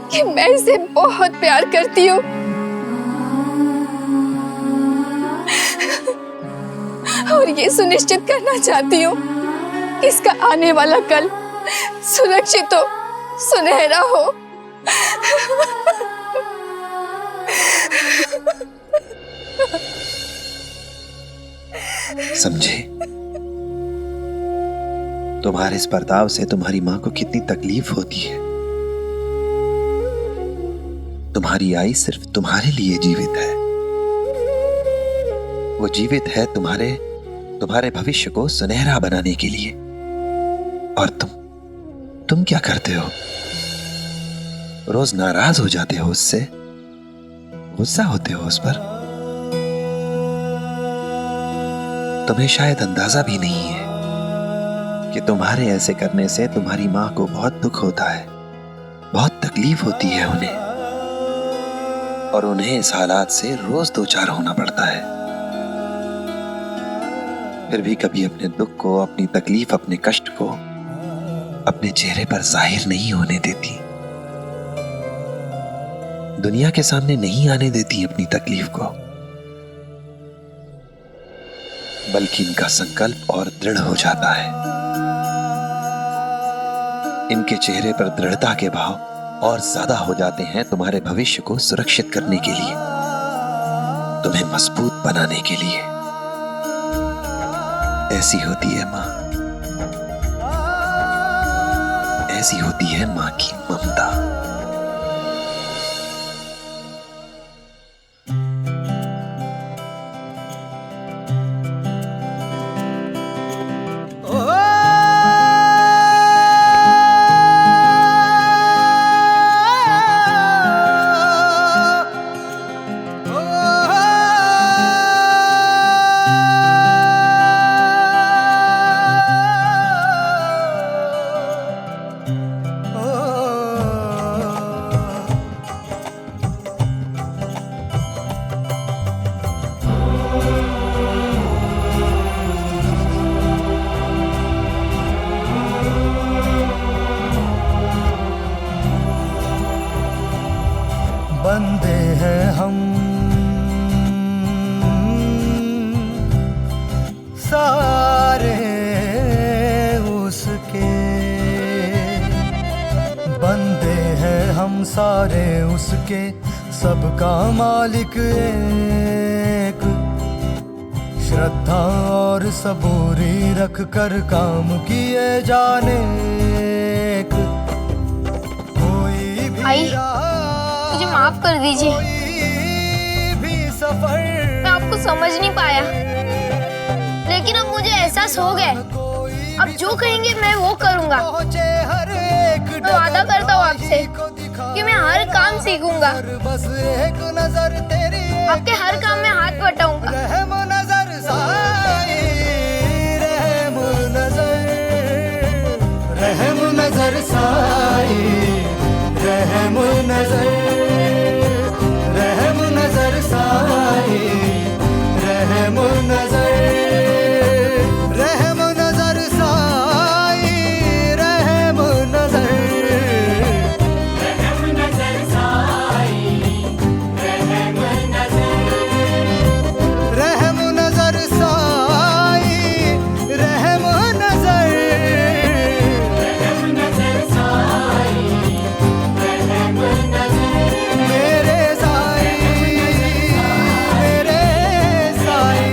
Speaker 3: कि मैं इसे बहुत प्यार करती हूँ। और ये सुनिश्चित करना चाहती हूँ कि इसका आने वाला कल सुरक्षित हो, सुनहरा हो।
Speaker 1: समझे? तुम्हारे इस बर्ताव से तुम्हारी मां को कितनी तकलीफ होती है। तुम्हारी आई सिर्फ तुम्हारे लिए जीवित है। वो जीवित है तुम्हारे भविष्य को सुनहरा बनाने के लिए। और तुम क्या करते हो? रोज नाराज हो जाते हो उससे, गुस्सा होते हो उस पर। तुम्हें शायद अंदाजा भी नहीं है कि तुम्हारे ऐसे करने से तुम्हारी मां को बहुत दुख होता है, बहुत तकलीफ होती है उन्हें, और उन्हें इस हालात से रोज दो चार होना पड़ता है। फिर भी कभी अपने दुख को, अपनी तकलीफ, अपने कष्ट को अपने चेहरे पर जाहिर नहीं होने देती, दुनिया के सामने नहीं आने देती अपनी तकलीफ को, बल्कि इनका संकल्प और दृढ़ हो जाता है। इनके चेहरे पर दृढ़ता के भाव और ज्यादा हो जाते हैं तुम्हारे भविष्य को सुरक्षित करने के लिए, तुम्हें मजबूत बनाने के लिए। ऐसी होती है माँ, ऐसी होती है माँ की ममता।
Speaker 6: बंदे हैं हम सारे उसके, बंदे हैं हम सारे उसके, सबका मालिक एक। श्रद्धा और सबूरी रख कर काम किए जाने कोई भी
Speaker 2: आई, मुझे माफ कर दीजिए, मैं आपको समझ नहीं पाया, लेकिन अब मुझे एहसास हो गया। अब जो कहेंगे मैं वो करूँगा। मैं वादा करता हूँ आपसे कि मैं हर काम सीखूंगा, आपके हर काम में हाथ बटाऊंगा।
Speaker 6: रहम नजर साई, रहम नजर, रहम नजर साई, रहम नजर, रहम नजर साई, रहम नजर, रहम नजर साई, रहम नजर, रहम नजर साई, रहम नजर, रहम नजर साई, रहम नजर, रहम नजर साई, रहम नजर, मेरे साई, मेरे साई,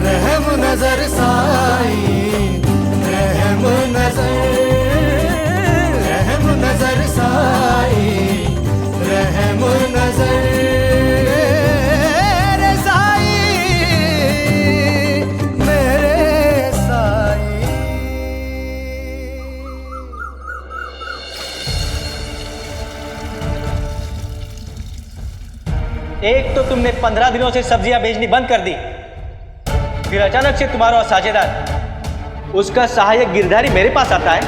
Speaker 6: रहम नजर साई, रहम नजर, रहम नजर साई, रहम नजर, मेरे साई, मेरे साई।
Speaker 9: एक तो तुमने 15 दिनों से सब्जियां बेचनी बंद कर दी, फिर अचानक से तुम्हारा साझेदार, उसका सहायक गिरधारी मेरे पास आता है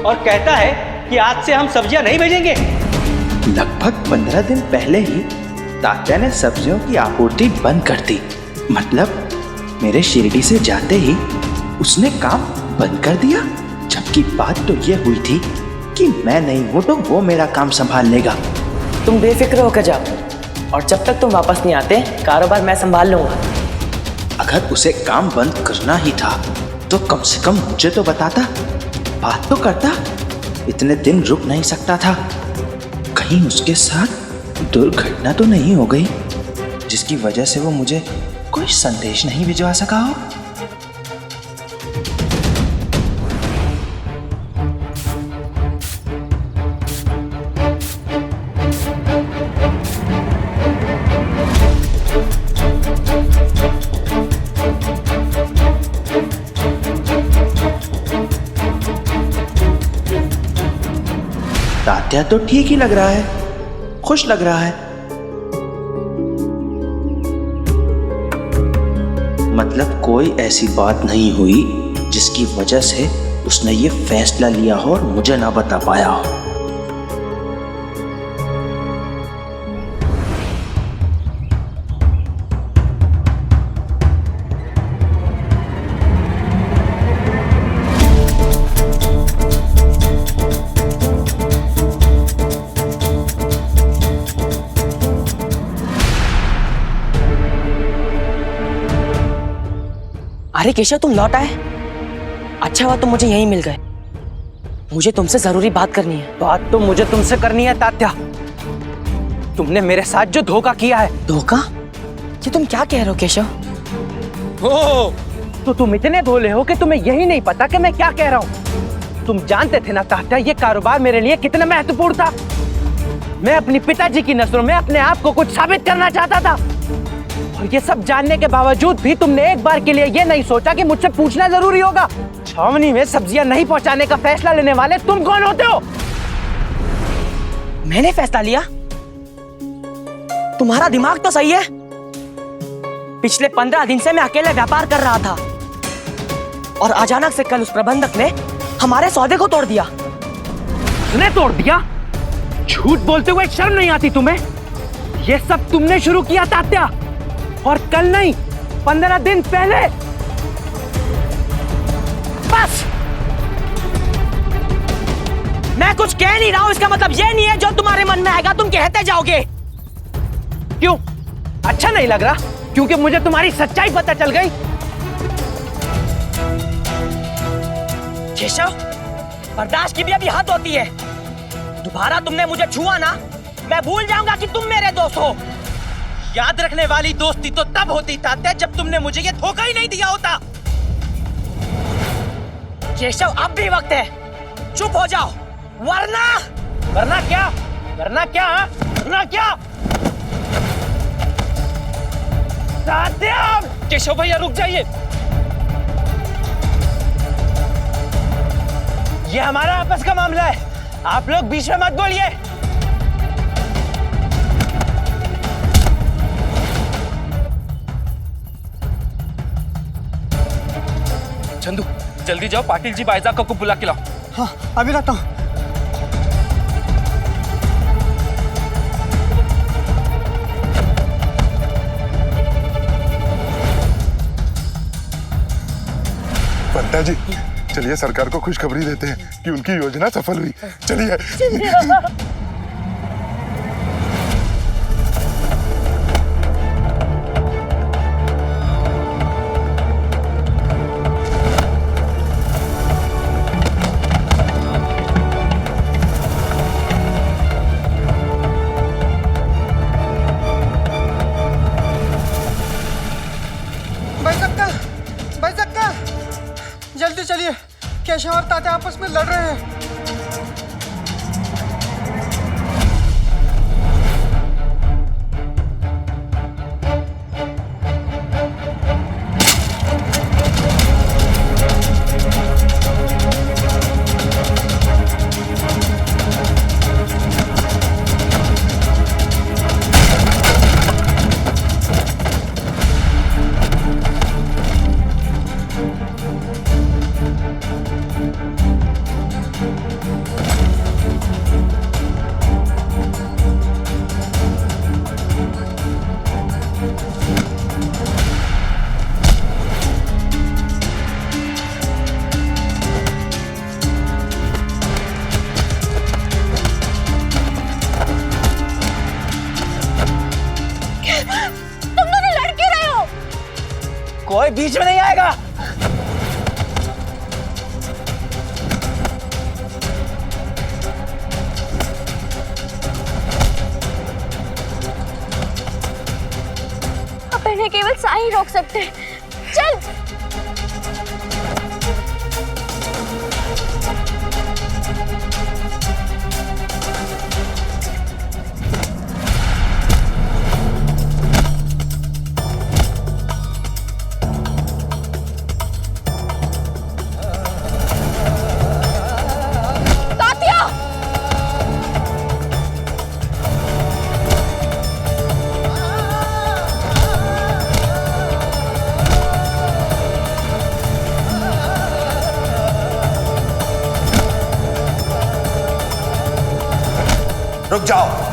Speaker 9: और कहता है कि आज से हम सब्जियां नहीं भेजेंगे।
Speaker 12: लगभग 15 दिन पहले ही तात्या ने सब्जियों की आपूर्ति बंद कर दी। मतलब मेरे शिरडी से जाते ही उसने काम बंद कर दिया, जबकि बात तो ये हुई थी कि मैं नहीं हूं तो वो मेरा काम संभाल लेगा।
Speaker 11: तुम बेफिक्र होकर जाओ और जब तक तुम वापस नहीं आते कारोबार मैं संभाल लूंगा।
Speaker 12: अगर उसे काम बंद करना ही था तो कम से कम मुझे तो बताता, बात तो करता। इतने दिन रुक नहीं सकता था, कहीं उसके साथ दुर्घटना तो नहीं हो गई जिसकी वजह से वो मुझे कोई संदेश नहीं भिजवा सका हो। तात्या तो ठीक ही लग रहा है, खुश लग रहा है। मतलब कोई ऐसी बात नहीं हुई जिसकी वजह से उसने ये फैसला लिया हो और मुझे ना बता पाया हो।
Speaker 11: अरे केशव, तुम लौट आए। अच्छा हुआ तुम मुझे यहीं मिल गए, मुझे तुमसे जरूरी बात करनी है।
Speaker 9: बात तो मुझे तुमसे करनी है तात्या। तुमने मेरे साथ जो धोखा किया है।
Speaker 11: धोखा? ये तुम क्या कह रहे हो केशव?
Speaker 9: ओ, तो तुम इतने भोले हो कि तुम्हें यही नहीं पता कि मैं क्या कह रहा हूँ। तुम जानते थे ना तात्या, ये कारोबार मेरे लिए कितना महत्वपूर्ण था। मैं अपनी पिताजी की नजरों में अपने आप को कुछ साबित करना चाहता था, और ये सब जानने के बावजूद भी तुमने एक बार के लिए ये नहीं सोचा कि मुझसे पूछना जरूरी होगा। छावनी में सब्जियां नहीं पहुंचाने का फैसला लेने वाले तुम कौन होते हो?
Speaker 11: मैंने फैसला लिया? तुम्हारा दिमाग तो सही है। पिछले 15 दिन से मैं अकेले व्यापार कर रहा था, और अचानक से कल उस प्रबंधक ने हमारे सौदे को तोड़ दिया।
Speaker 9: उसने तोड़ दिया? झूठ बोलते हुए शर्म नहीं आती तुम्हें? ये सब तुमने शुरू किया तात्या, और कल नहीं 15 दिन पहले। बस,
Speaker 11: मैं कुछ कह नहीं रहा हूं, इसका मतलब ये नहीं है जो तुम्हारे मन में आएगा तुम कहते जाओगे।
Speaker 9: क्यों? अच्छा नहीं लग रहा क्योंकि मुझे तुम्हारी सच्चाई पता चल गई?
Speaker 11: केशव, बर्दाश्त की भी अभी हद होती है। दोबारा तुमने मुझे छुआ ना, मैं भूल जाऊंगा कि तुम मेरे दोस्त हो।
Speaker 9: याद रखने वाली दोस्ती तो तब होती तात्या जब तुमने मुझे ये धोखा ही नहीं दिया होता।
Speaker 11: केशव, अब भी वक्त है, चुप हो जाओ, वरना
Speaker 9: वरना क्या? वरना क्या? वरना क्या? तात्या!
Speaker 5: केशव भैया रुक जाइए।
Speaker 9: ये हमारा आपस का मामला है, आप लोग बीच में मत बोलिए।
Speaker 5: चंदू जल्दी जाओ, पाटिल जी बाइजा को बुला के लाओ।
Speaker 6: हाँ, अभी लाता हूँ।
Speaker 13: पंता जी, चलिए सरकार को खुशखबरी देते हैं कि उनकी योजना सफल हुई। चलिए।
Speaker 6: भाई सक्का, जल्दी चलिए, केशव और तात्या आपस में लड़ रहे हैं।
Speaker 9: कोई बीच में नहीं आएगा।
Speaker 2: अब इन्हें केवल साई ही रोक सकते हैं। चल।
Speaker 13: रुक जाओ।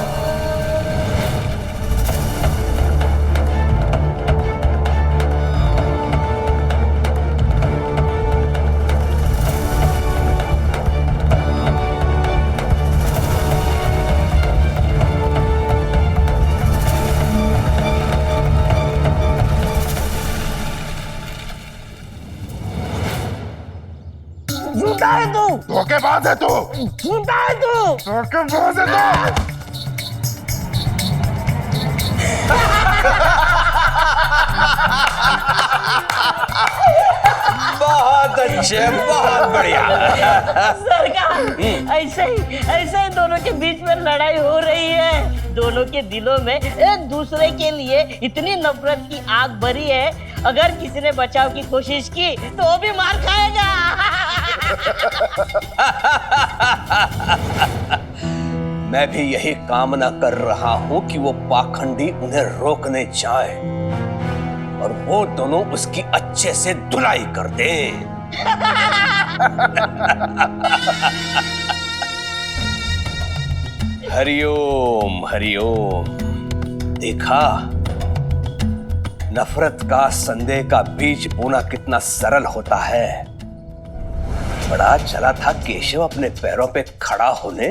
Speaker 6: झूठा है तू,
Speaker 13: धोखेबाज है तू,
Speaker 6: झूठा है तू,
Speaker 13: धोखेबाज है तू।
Speaker 14: बहुत बढ़िया।
Speaker 15: सरकार, ऐसे ही दोनों के बीच में लड़ाई हो रही है। दोनों के दिलों में एक दूसरे के लिए इतनी नफरत की आग भरी है, अगर किसी ने बचाव की कोशिश की तो वो भी मार खाएगा।
Speaker 14: मैं भी यही कामना कर रहा हूँ कि वो पाखंडी उन्हें रोकने जाए और वो दोनों उसकी अच्छे से धुलाई कर दें। हरिओम हरिओम। देखा, नफरत का, संदेह का बीज बोना कितना सरल होता है। बड़ा चला था केशव अपने पैरों पे खड़ा होने।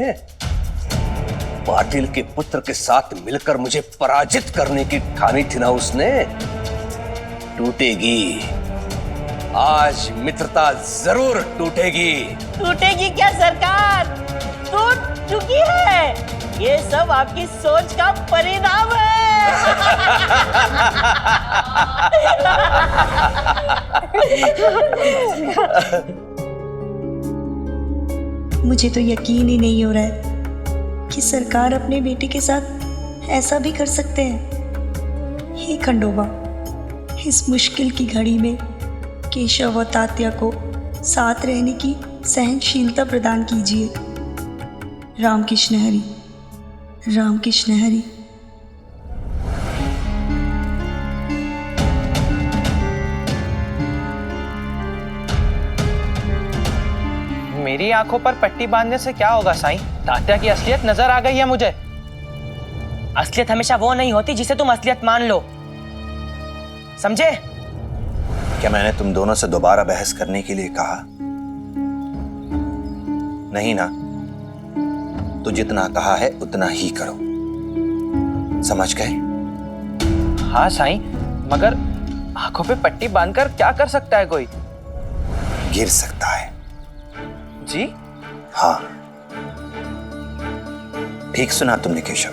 Speaker 14: पाटिल के पुत्र के साथ मिलकर मुझे पराजित करने की ठानी थी ना उसने। टूटेगी, आज मित्रता जरूर टूटेगी।
Speaker 15: टूटेगी क्या सरकार? टूट चुकी है। ये सब आपकी सोच का परिणाम है।
Speaker 16: मुझे तो यकीन ही नहीं हो रहा है कि सरकार अपने बेटे के साथ ऐसा भी कर सकते हैं। हे खंडोबा, इस मुश्किल की घड़ी में केशव और तात्या को साथ रहने की सहनशीलता प्रदान कीजिए। रामकृष्ण हरि, रामकृष्ण हरि।
Speaker 11: मेरी आंखों पर पट्टी बांधने से क्या होगा साईं? तात्या की असलियत नजर आ गई है मुझे।
Speaker 17: असलियत हमेशा वो नहीं होती जिसे तुम असलियत मान लो, समझे?
Speaker 1: क्या मैंने तुम दोनों से दोबारा बहस करने के लिए कहा? नहीं ना? तो जितना कहा है उतना ही करो, समझ गए?
Speaker 11: हाँ साईं, मगर आंखों पे पट्टी बांधकर क्या कर सकता है कोई?
Speaker 1: गिर सकता है।
Speaker 11: जी?
Speaker 1: हाँ, ठीक सुना तुमने केशव,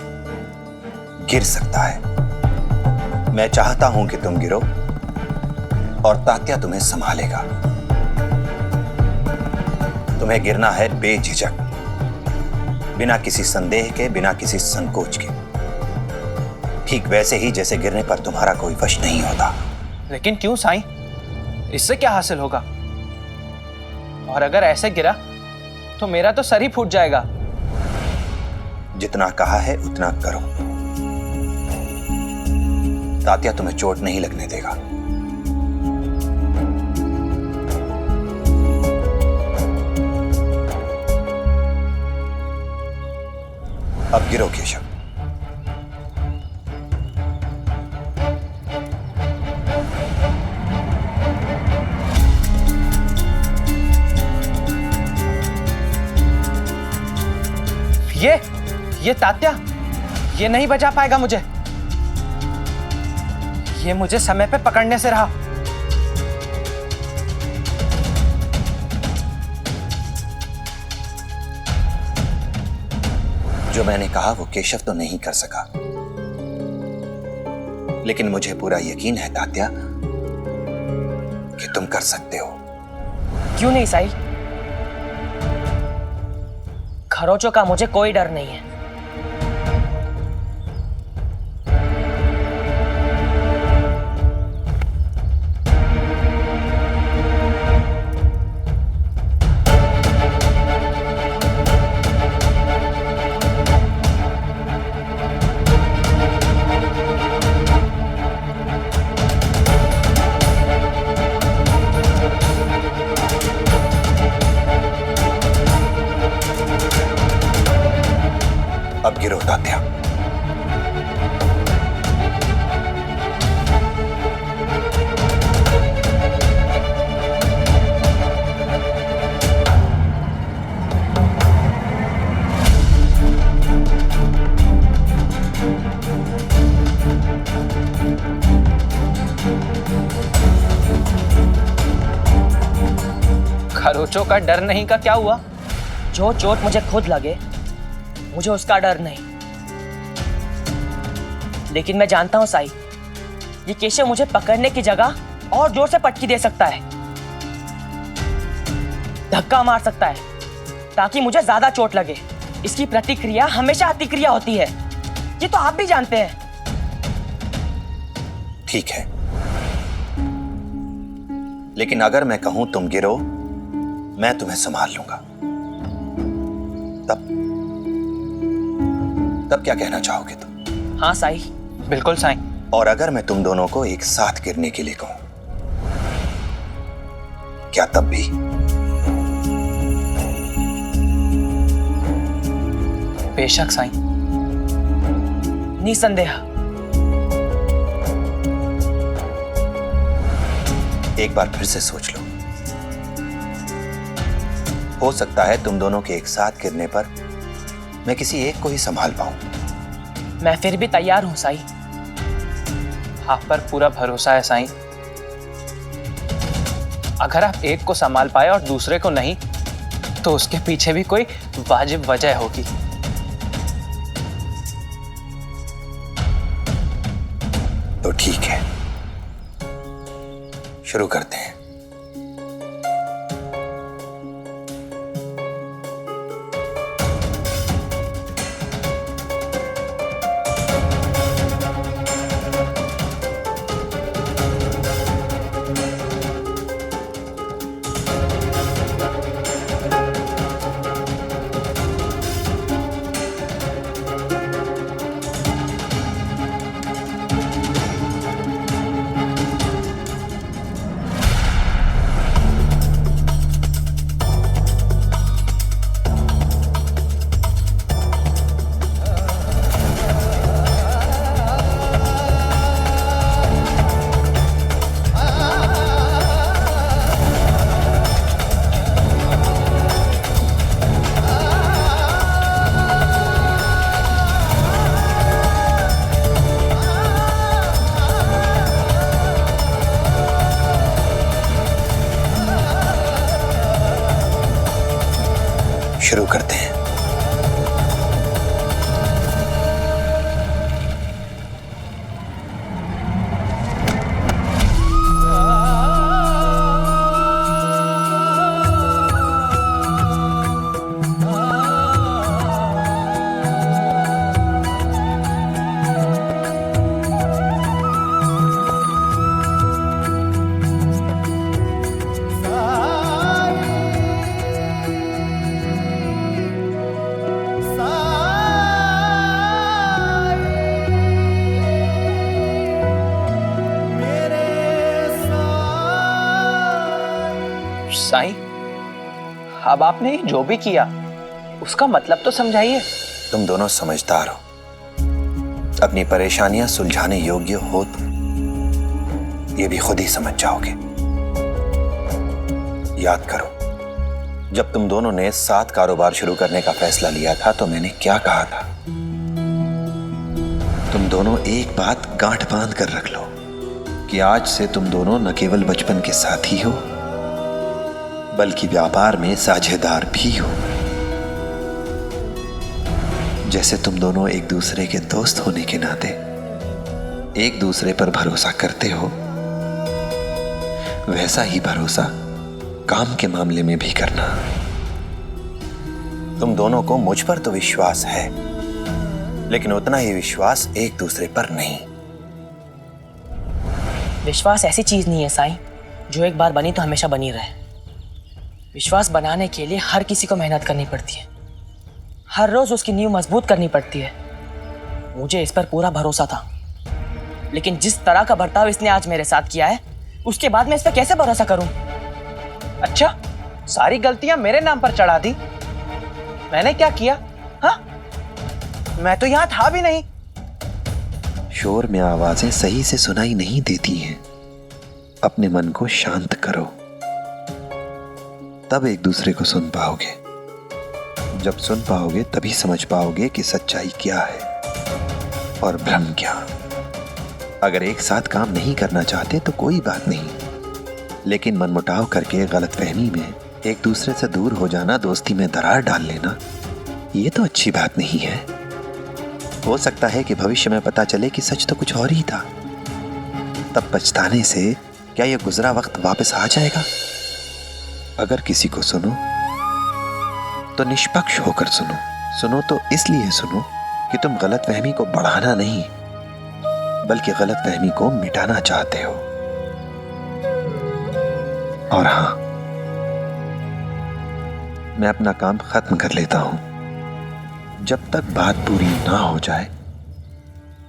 Speaker 1: गिर सकता है। मैं चाहता हूं कि तुम गिरो और तात्या तुम्हें संभालेगा। तुम्हें गिरना है बेझिझक, बिना किसी संदेह के, बिना किसी संकोच के, ठीक वैसे ही जैसे गिरने पर तुम्हारा कोई वश नहीं होता।
Speaker 11: लेकिन क्यों साईं? इससे क्या हासिल होगा? और अगर ऐसे गिरा तो मेरा तो सर ही फूट जाएगा।
Speaker 1: जितना कहा है उतना करो, तात्या तुम्हें चोट नहीं लगने देगा। अब गिरो केशव।
Speaker 11: ये तात्या, ये नहीं बचा पाएगा मुझे। ये मुझे समय पे पकड़ने से रहा।
Speaker 1: जो मैंने कहा वो केशव तो नहीं कर सका, लेकिन मुझे पूरा यकीन है तात्या कि तुम कर सकते हो।
Speaker 17: क्यों नहीं साहिल? खरोचों का मुझे कोई डर नहीं है।
Speaker 1: अब गिरो तात्या।
Speaker 11: खरोचों का डर नहीं का क्या हुआ?
Speaker 17: जो चोट मुझे खुद लगे मुझे उसका डर नहीं, लेकिन मैं जानता हूं साई, ये केशव मुझे पकड़ने की जगह और जोर से पटकी दे सकता है। धक्का मार सकता है ताकि मुझे ज्यादा चोट लगे। इसकी प्रतिक्रिया हमेशा अतिक्रिया होती है, ये तो आप भी जानते हैं।
Speaker 1: ठीक है, लेकिन अगर मैं कहूं तुम गिरो, मैं तुम्हें संभाल लूंगा, तब क्या कहना चाहोगे तुम?
Speaker 17: हाँ साईं, बिल्कुल साईं।
Speaker 1: और अगर मैं तुम दोनों को एक साथ गिरने के लिए कहूं, क्या तब भी?
Speaker 17: बेशक साईं, निसंदेह।
Speaker 1: एक बार फिर से सोच लो, हो सकता है तुम दोनों के एक साथ गिरने पर मैं किसी एक को ही संभाल पाऊं।
Speaker 17: मैं फिर भी तैयार हूं साईं।
Speaker 11: आप पर पूरा भरोसा है साईं। अगर आप एक को संभाल पाए और दूसरे को नहीं, तो उसके पीछे भी कोई वाजिब वजह होगी।
Speaker 1: तो ठीक है, शुरू करते हैं। शुरू करते हैं।
Speaker 11: साईं, अब आपने जो भी किया उसका मतलब तो समझाइए।
Speaker 1: तुम दोनों समझदार हो, अपनी परेशानियां सुलझाने योग्य हो तुम, ये भी खुद ही समझ जाओगे। याद करो, जब तुम दोनों ने साथ कारोबार शुरू करने का फैसला लिया था तो मैंने क्या कहा था? तुम दोनों एक बात गांठ बांध कर रख लो कि आज से तुम दोनों न केवल बचपन के साथी हो, बल्कि व्यापार में साझेदार भी हो। जैसे तुम दोनों एक दूसरे के दोस्त होने के नाते एक दूसरे पर भरोसा करते हो, वैसा ही भरोसा काम के मामले में भी करना। तुम दोनों को मुझ पर तो विश्वास है, लेकिन उतना ही विश्वास एक दूसरे पर नहीं।
Speaker 17: विश्वास ऐसी चीज नहीं है साईं जो एक बार बनी तो हमेशा बनी रहे। विश्वास बनाने के लिए हर किसी को मेहनत करनी पड़ती है, हर रोज उसकी नींव मजबूत करनी पड़ती है। मुझे इस पर पूरा भरोसा था, लेकिन जिस तरह का बर्ताव इसने आज मेरे साथ किया है, उसके बाद मैं इस पर कैसे भरोसा करूं?
Speaker 11: अच्छा, सारी गलतियां मेरे नाम पर चढ़ा दी। मैंने क्या किया? हाँ, मैं तो यहां था भी नहीं।
Speaker 1: शोर में आवाजें सही से सुनाई नहीं देती हैं। अपने मन को शांत करो, तब एक दूसरे को सुन पाओगे। जब सुन पाओगे तभी समझ पाओगे कि सच्चाई क्या है और भ्रम क्या। अगर एक साथ काम नहीं करना चाहते तो कोई बात नहीं, लेकिन मनमुटाव करके गलतफहमी में एक दूसरे से दूर हो जाना, दोस्ती में दरार डाल लेना, ये तो अच्छी बात नहीं है। हो सकता है कि भविष्य में पता चले कि सच तो कुछ और ही था। तब पछताने से क्या यह गुजरा वक्त वापस आ जाएगा? अगर किसी को सुनो तो निष्पक्ष होकर सुनो। सुनो तो इसलिए सुनो कि तुम गलतफहमी को बढ़ाना नहीं बल्कि गलतफहमी को मिटाना चाहते हो। और हां, मैं अपना काम खत्म कर लेता हूं। जब तक बात पूरी ना हो जाए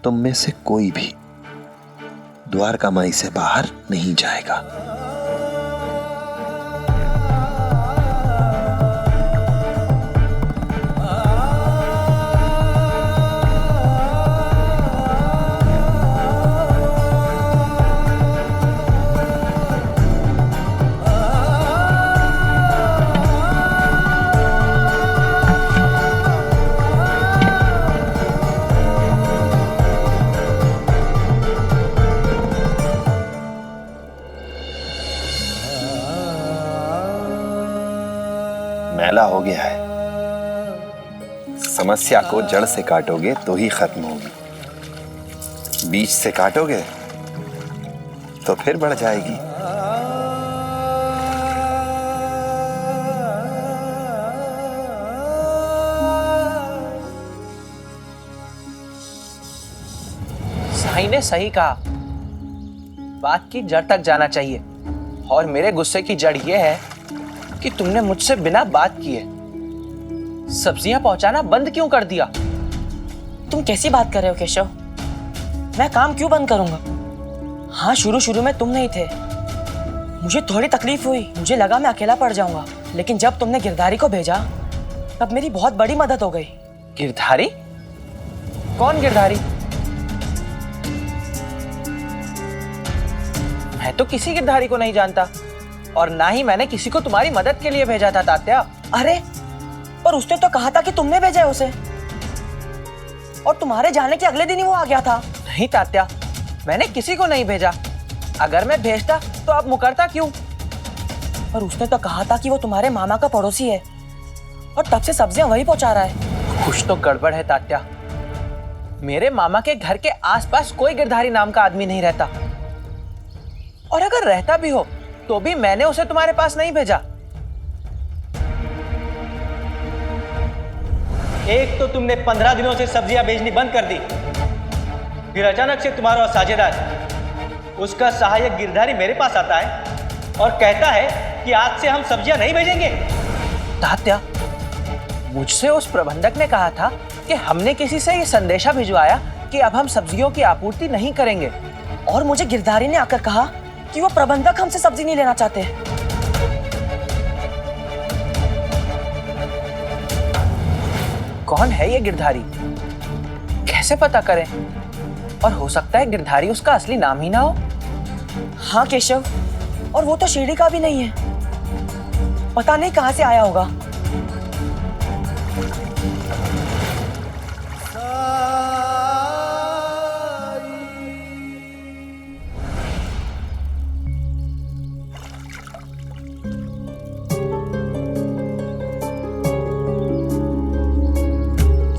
Speaker 1: तुम में से कोई भी द्वारका माई से बाहर नहीं जाएगा।
Speaker 18: मैला हो गया है। समस्या को जड़ से काटोगे तो ही खत्म होगी। बीज से काटोगे तो फिर बढ़ जाएगी।
Speaker 11: साई ने सही कहा, बात की जड़ तक जाना चाहिए। और मेरे गुस्से की जड़ यह है कि तुमने मुझसे बिना बात किए सब्जियां पहुंचाना बंद क्यों कर दिया?
Speaker 17: तुम कैसी बात कर रहे हो केशव? मैं काम क्यों बंद करूंगा? हाँ, शुरू में तुम नहीं थे, मुझे थोड़ी तकलीफ हुई, मुझे लगा मैं अकेला पड़ जाऊंगा। लेकिन जब तुमने गिरधारी को भेजा तब मेरी बहुत बड़ी मदद हो गई।
Speaker 11: गिरधारी? कौन गिरधारी? मैं तो किसी गिरधारी को नहीं जानता और ना ही मैंने किसी को तुम्हारी मदद के लिए भेजा था तात्या।
Speaker 17: अरे पर उसने तो कहा था कि तुमने भेजा है उसे, और तुम्हारे जाने के अगले दिन ही वो आ गया था।
Speaker 11: नहीं तात्या, मैंने किसी को नहीं भेजा। अगर मैं भेजता तो आप मुकरता क्यों?
Speaker 17: पर उसने तो कहा था कि वो तुम्हारे मामा का पड़ोसी है और तब से सब्जियां वही पहुंचा रहा है।
Speaker 11: कुछ तो गड़बड़ है तात्या। मेरे मामा के घर के आसपास कोई गिरधारी नाम का आदमी नहीं रहता, और अगर रहता भी हो तो भी मैंने उसे तुम्हारे पास नहीं भेजा।
Speaker 9: एक तो तुमने 15 दिनों से सब्जियां बेचनी बंद कर दी, फिर अचानक से तुम्हारा साझेदार, उसका सहायक गिरधारी मेरे पास आता है और कहता है कि आज से हम सब्जियां नहीं भेजेंगे।
Speaker 11: तात्या, मुझसे उस प्रबंधक ने कहा था कि हमने किसी से ये संदेशा भिजवाया कि अब हम सब्जियों की आपूर्ति नहीं करेंगे।
Speaker 17: और मुझे गिरधारी ने आकर कहा कि वो प्रबंधक हमसे सब्जी नहीं लेना चाहते।
Speaker 11: कौन है ये गिरधारी? कैसे पता करें? और हो सकता है गिरधारी उसका असली नाम ही ना हो।
Speaker 17: हाँ केशव, और वो तो शिरडी का भी नहीं है, पता नहीं कहां से आया होगा।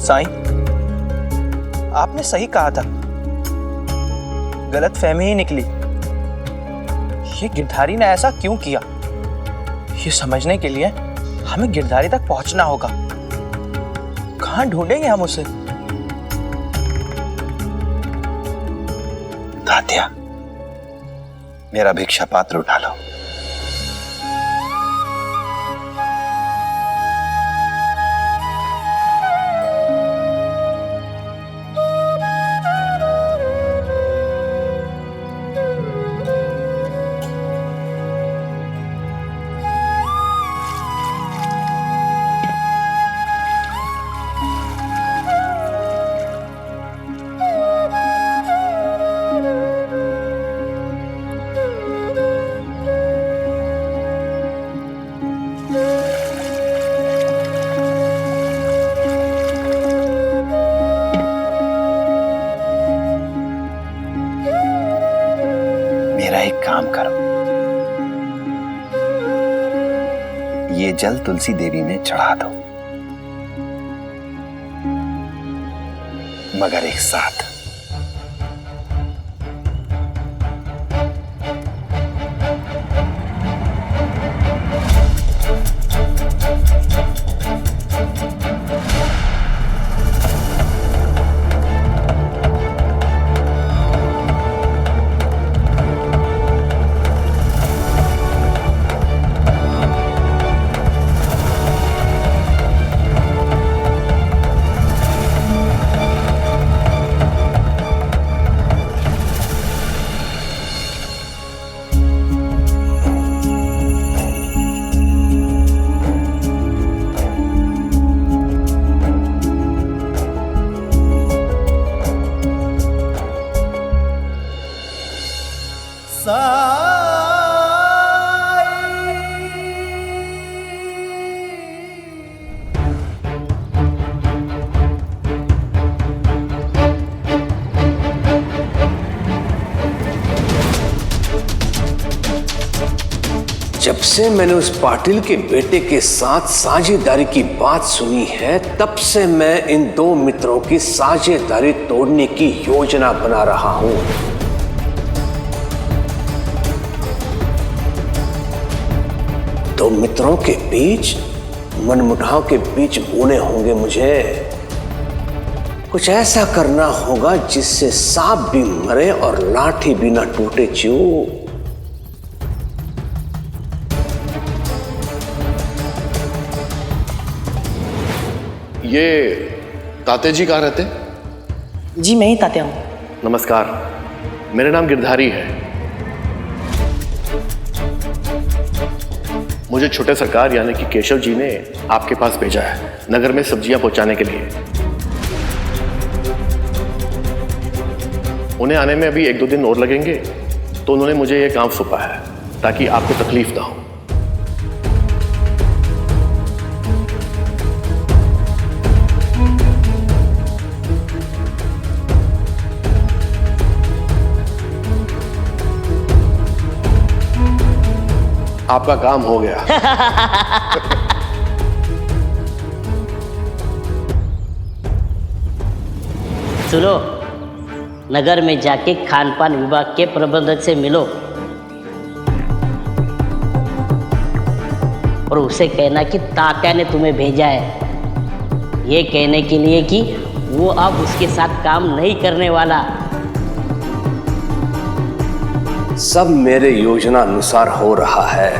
Speaker 11: साईं, आपने सही कहा था, गलतफहमी ही निकली। ये गिरधारी ने ऐसा क्यों किया? ये समझने के लिए हमें गिरधारी तक पहुंचना होगा। कहां ढूंढेंगे हम उसे?
Speaker 18: तात्या, मेरा भिक्षा पात्र उठा लो। एक काम करो, ये जल तुलसी देवी में चढ़ा दो, मगर एक साथ।
Speaker 14: जब से मैंने उस पाटिल के बेटे के साथ साझेदारी की बात सुनी है, तब से मैं इन दो मित्रों की साझेदारी तोड़ने की योजना बना रहा हूं। दो मित्रों के बीच मनमुटाव के बीच बोने होंगे मुझे। कुछ ऐसा करना होगा जिससे सांप भी मरे और लाठी भी ना टूटे। च्यू
Speaker 19: ये ताते जी कहाँ रहते?
Speaker 17: जी मैं ही तात्या हूँ।
Speaker 19: नमस्कार, मेरा नाम गिरधारी है। मुझे छोटे सरकार यानी कि केशव जी ने आपके पास भेजा है नगर में सब्जियां पहुंचाने के लिए। उन्हें आने में अभी 1-2 दिन और लगेंगे, तो उन्होंने मुझे यह काम सौंपा है ताकि आपको तकलीफ ना हो। आपका काम हो गया।
Speaker 15: सुनो, नगर में जाके खान पान विभाग के प्रबंधक से मिलो और उसे कहना कि तात्या ने तुम्हें भेजा है, ये कहने के लिए कि वो अब उसके साथ काम नहीं करने वाला।
Speaker 14: सब मेरे योजना अनुसार हो रहा है।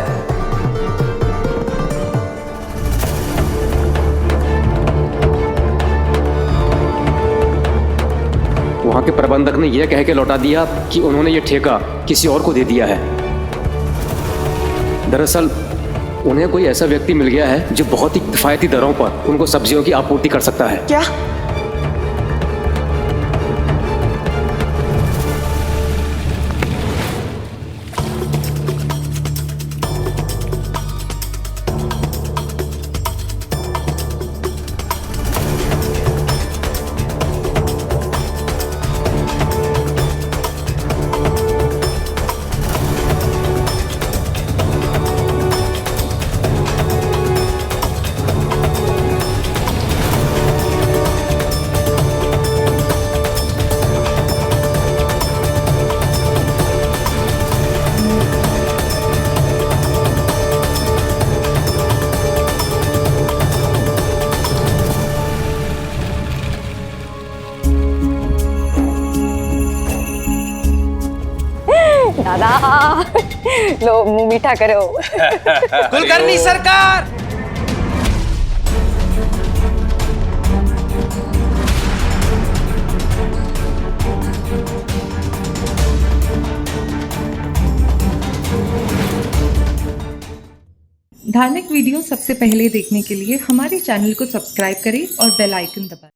Speaker 20: वहां के प्रबंधक ने यह कह के लौटा दिया कि उन्होंने ये ठेका किसी और को दे दिया है। दरअसल उन्हें कोई ऐसा व्यक्ति मिल गया है जो बहुत ही किफायती दरों पर उनको सब्जियों की आपूर्ति कर सकता है।
Speaker 17: क्या?
Speaker 10: दादा लो मुंह मीठा करो।
Speaker 11: कुलकर्णी सरकार,
Speaker 21: धार्मिक वीडियो सबसे पहले देखने के लिए हमारे चैनल को सब्सक्राइब करें और बेल आइकन दबाएं।